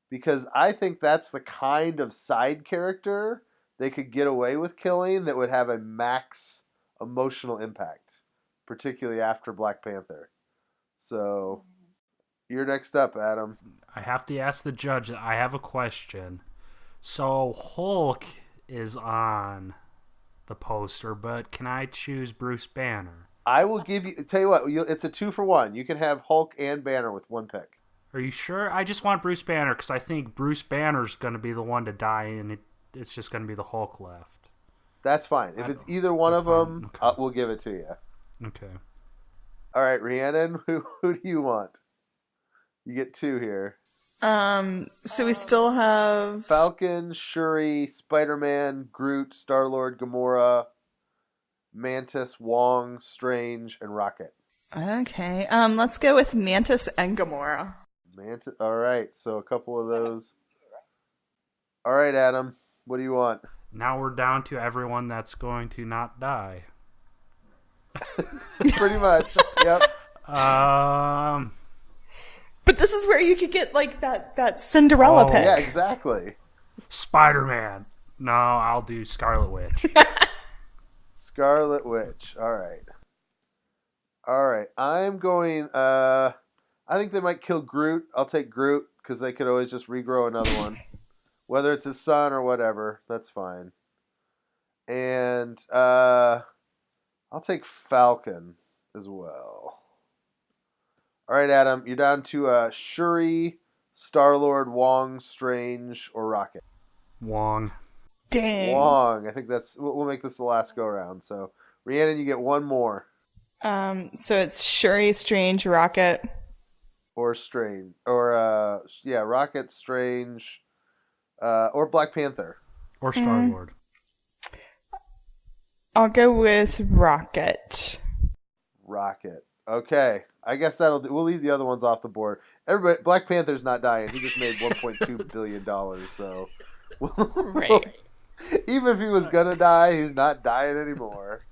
because I think that's the kind of side character they could get away with killing that would have a max emotional impact, particularly after Black Panther. So, you're next up, Adam. I have to ask the judge. I have a question. So Hulk is on the poster, but can I choose Bruce Banner? I will tell you what, it's a 2-for-1. You can have Hulk and Banner with one pick. Are you sure? I just want Bruce Banner because I think Bruce Banner's going to be the one to die, and it's just going to be the Hulk left. That's fine. If it's either one of them, okay. We'll give it to you. Okay. All right, Rhiannon, who do you want? You get 2 here. So we still have Falcon, Shuri, Spider-Man, Groot, Star-Lord, Gamora, Mantis, Wong, Strange, and Rocket. Okay. Let's go with Mantis and Gamora. Mantis. All right, so a couple of those. All right, Adam, what do you want? Now we're down to everyone that's going to not die. Pretty much. Yep. But this is where you could get like that Cinderella pick. Yeah, exactly. Spider-Man. No, I'll do Scarlet Witch. Scarlet Witch. All right. I'm going. I think they might kill Groot. I'll take Groot because they could always just regrow another one, whether it's his son or whatever. That's fine. And I'll take Falcon as well. All right, Adam, you're down to Shuri, Star Lord, Wong, Strange, or Rocket. Wong. Dang. Wong. I think that's. We'll make this the last go round. So, Rhiannon, you get one more. So it's Shuri, Strange, Rocket. Or Strange, or yeah, Rocket, Strange, or Black Panther. Or Star Lord. I'll go with Rocket. Rocket. Okay, I guess that'll do. We'll leave the other ones off the board. Everybody, Black Panther's not dying. He just made $1.2 billion. So, Right. even if he was gonna die, he's not dying anymore.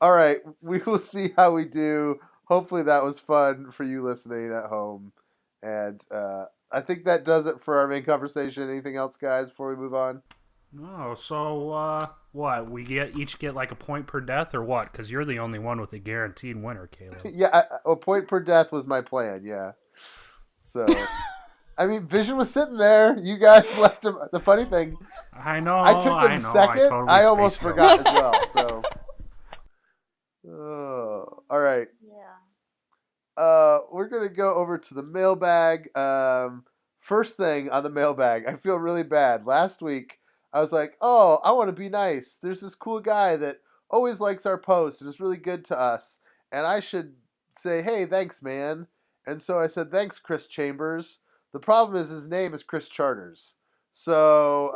All right, we will see how we do. Hopefully, that was fun for you listening at home, and I think that does it for our main conversation. Anything else, guys, before we move on? No, so what? We each get like a point per death, or what? Because you're the only one with a guaranteed winner, Caleb. Yeah, a point per death was my plan. Yeah. So, I mean, Vision was sitting there. You guys left him. The funny thing, I know. I took him second. Totally I almost spaced forgot as well. So, all right. We're gonna go over to the mailbag. First thing on the mailbag, I feel really bad. Last week, I was like, "Oh, I want to be nice." There's this cool guy that always likes our posts and is really good to us, and I should say, "Hey, thanks, man." And so I said, "Thanks, Chris Chambers." The problem is his name is Chris Charters, so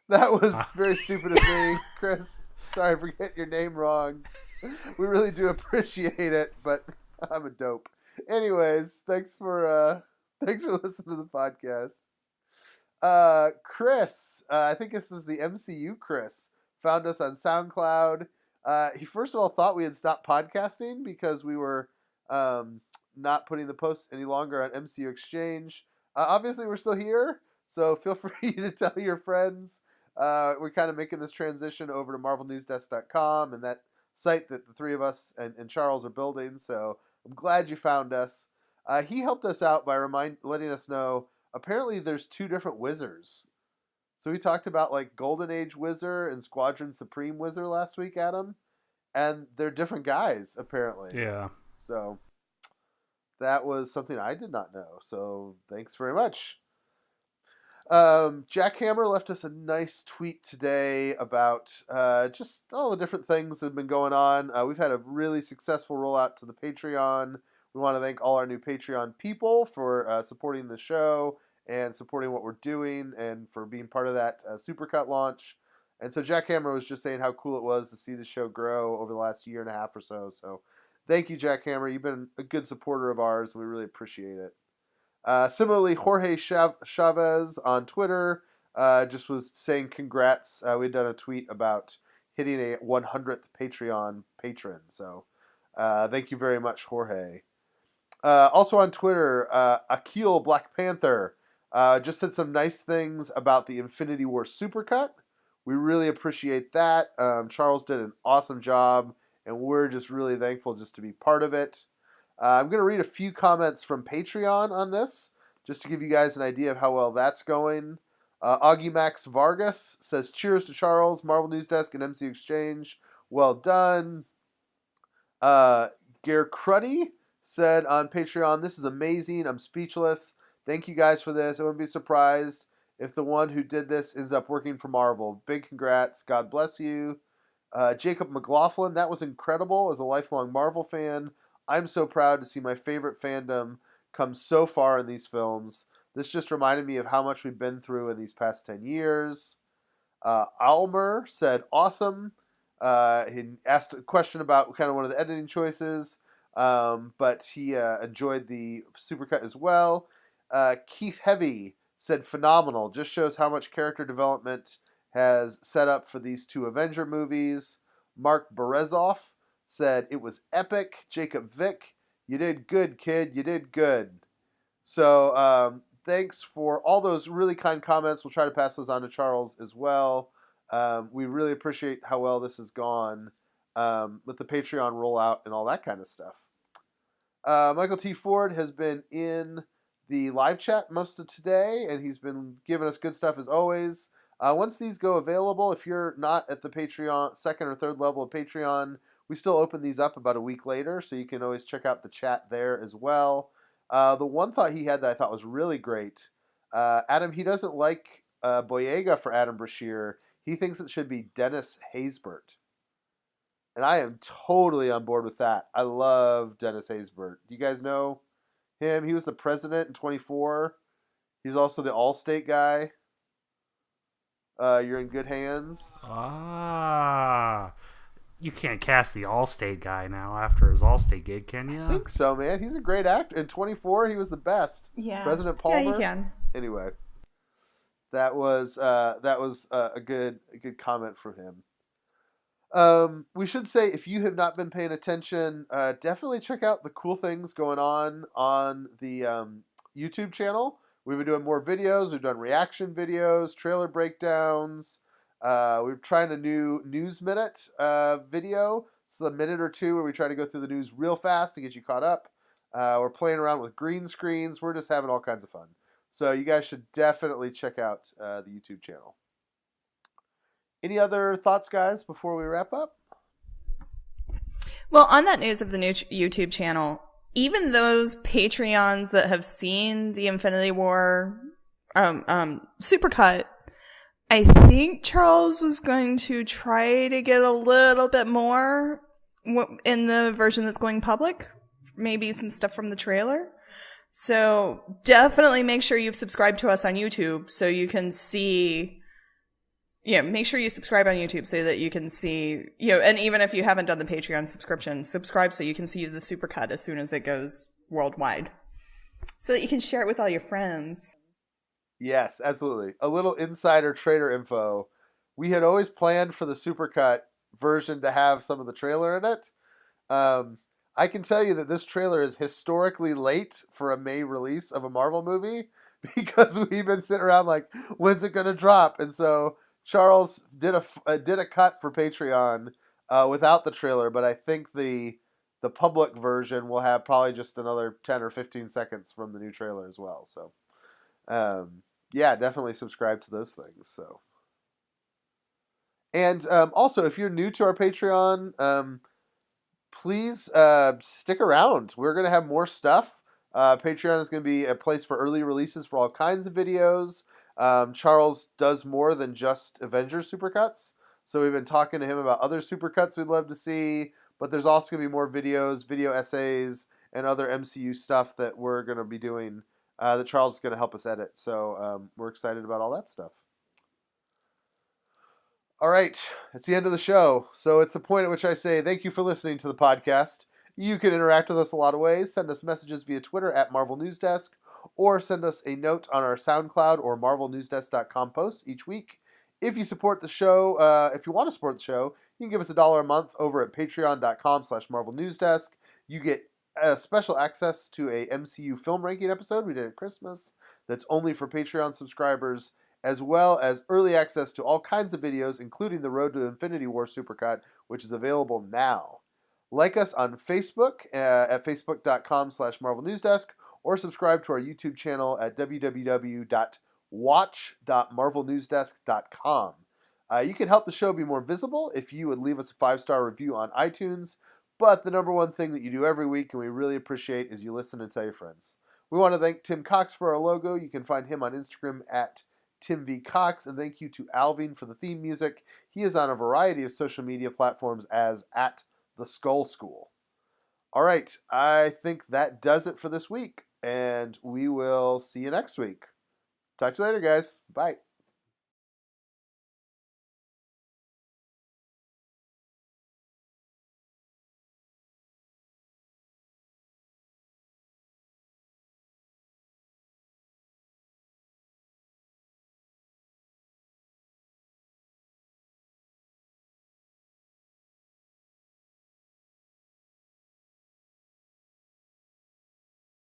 that was very stupid of me, Chris. Sorry for getting your name wrong. We really do appreciate it, but I'm a dope. Anyways, thanks for listening to the podcast. Chris, I think this is the MCU Chris, found us on SoundCloud. He first of all thought we had stopped podcasting because we were not putting the posts any longer on MCU Exchange. Obviously, we're still here, so feel free to tell your friends. We're kind of making this transition over to MarvelNewsDesk.com and that site that the three of us and Charles are building, so I'm glad you found us. He helped us out by letting us know apparently there's two different Wizards. So we talked about like Golden Age Wizard and Squadron Supreme Wizard last week, Adam, and they're different guys apparently. Yeah. So that was something I did not know. So thanks very much. Jack Hammer left us a nice tweet today about just all the different things that have been going on. We've had a really successful rollout to the Patreon. We want to thank all our new Patreon people for supporting the show and supporting what we're doing and for being part of that Supercut launch. And so Jack Hammer was just saying how cool it was to see the show grow over the last year and a half or so. So thank you, Jack Hammer. You've been a good supporter of ours, and we really appreciate it. Similarly, Jorge Chavez on Twitter just was saying congrats. We'd done a tweet about hitting a 100th Patreon patron. So thank you very much, Jorge. Also on Twitter, Akil Black Panther just said some nice things about the Infinity War Supercut. We really appreciate that. Charles did an awesome job, and we're just really thankful just to be part of it. I'm going to read a few comments from Patreon on this, just to give you guys an idea of how well that's going. Augie Max Vargas says, cheers to Charles, Marvel News Desk, and MC Exchange. Well done. Gare Cruddy said on Patreon, this is amazing. I'm speechless. Thank you guys for this. I wouldn't be surprised if the one who did this ends up working for Marvel. Big congrats. God bless you. Jacob McLaughlin, that was incredible. As a lifelong Marvel fan, I'm so proud to see my favorite fandom come so far in these films. This just reminded me of how much we've been through in these past 10 years. Almer said, awesome. He asked a question about kind of one of the editing choices, but he enjoyed the supercut as well. Keith Heavy said, phenomenal. Just shows how much character development has set up for these two Avenger movies. Mark Berezoff said, it was epic. Jacob Vick, you did good, kid. You did good. So thanks for all those really kind comments. We'll try to pass those on to Charles as well. We really appreciate how well this has gone with the Patreon rollout and all that kind of stuff. Michael T. Ford has been in the live chat most of today, and he's been giving us good stuff as always. Once these go available, if you're not at the Patreon second or third level of Patreon, We still open these up about a week later, so you can always check out the chat there as well. The one thought he had that I thought was really great, Adam, he doesn't like Boyega for Adam Brashear. He thinks it should be Dennis Haysbert. And I am totally on board with that. I love Dennis Haysbert. Do you guys know him? He was the president in 24. He's also the All-State guy. You're in good hands. Ah, you can't cast the All-State guy now after his All-State gig, can you? I think so, man. He's a great actor. In 24, he was the best. Yeah. President Palmer. Yeah, you can. Anyway, that was a good comment from him. We should say, if you have not been paying attention, definitely check out the cool things going on the YouTube channel. We've been doing more videos. We've done reaction videos, trailer breakdowns. We're trying a new News Minute video. It's a minute or two where we try to go through the news real fast to get you caught up. We're playing around with green screens. We're just having all kinds of fun. So you guys should definitely check out the YouTube channel. Any other thoughts, guys, before we wrap up? Well, on that news of the new YouTube channel, even those Patreons that have seen the Infinity War supercut, I think Charles was going to try to get a little bit more in the version that's going public. Maybe some stuff from the trailer. So definitely make sure you've subscribed to us on YouTube so you can see... Yeah, make sure you subscribe on YouTube so that you can see, and even if you haven't done the Patreon subscription, subscribe so you can see the supercut as soon as it goes worldwide. So that you can share it with all your friends. Yes, absolutely. A little insider trader info. We had always planned for the supercut version to have some of the trailer in it. I can tell you that this trailer is historically late for a May release of a Marvel movie because we've been sitting around like, when's it going to drop? And so Charles did a cut for Patreon without the trailer, but I think the public version will have probably just another 10 or 15 seconds from the new trailer as well. So, yeah, definitely subscribe to those things. So, and also, if you're new to our Patreon, please stick around. We're gonna have more stuff. Patreon is going to be a place for early releases for all kinds of videos. Charles does more than just Avengers supercuts, so we've been talking to him about other supercuts we'd love to see, but there's also going to be more videos, video essays, and other MCU stuff that we're going to be doing that Charles is going to help us edit, so we're excited about all that stuff. All right, it's the end of the show, so it's the point at which I say thank you for listening to the podcast. You can interact with us a lot of ways. Send us messages via Twitter at Marvel News Desk, or send us a note on our SoundCloud or MarvelNewsDesk.com posts each week. If you support the show, if you want to support the show, you can give us $1 a month over at patreon.com/MarvelNewsDesk. You get special access to a MCU film ranking episode we did at Christmas that's only for Patreon subscribers, as well as early access to all kinds of videos, including the Road to Infinity War Supercut, which is available now. Like us on Facebook at facebook.com/MarvelNewsDesk, or subscribe to our YouTube channel at www.watch.marvelnewsdesk.com. You can help the show be more visible if you would leave us a 5-star review on iTunes, but the number one thing that you do every week, and we really appreciate, is you listen and tell your friends. We want to thank Tim Cox for our logo. You can find him on Instagram at TimVCox, and thank you to Alvin for the theme music. He is on a variety of social media platforms as at The Skull School. All right, I think that does it for this week, and we will see you next week. Talk to you later, guys. Bye.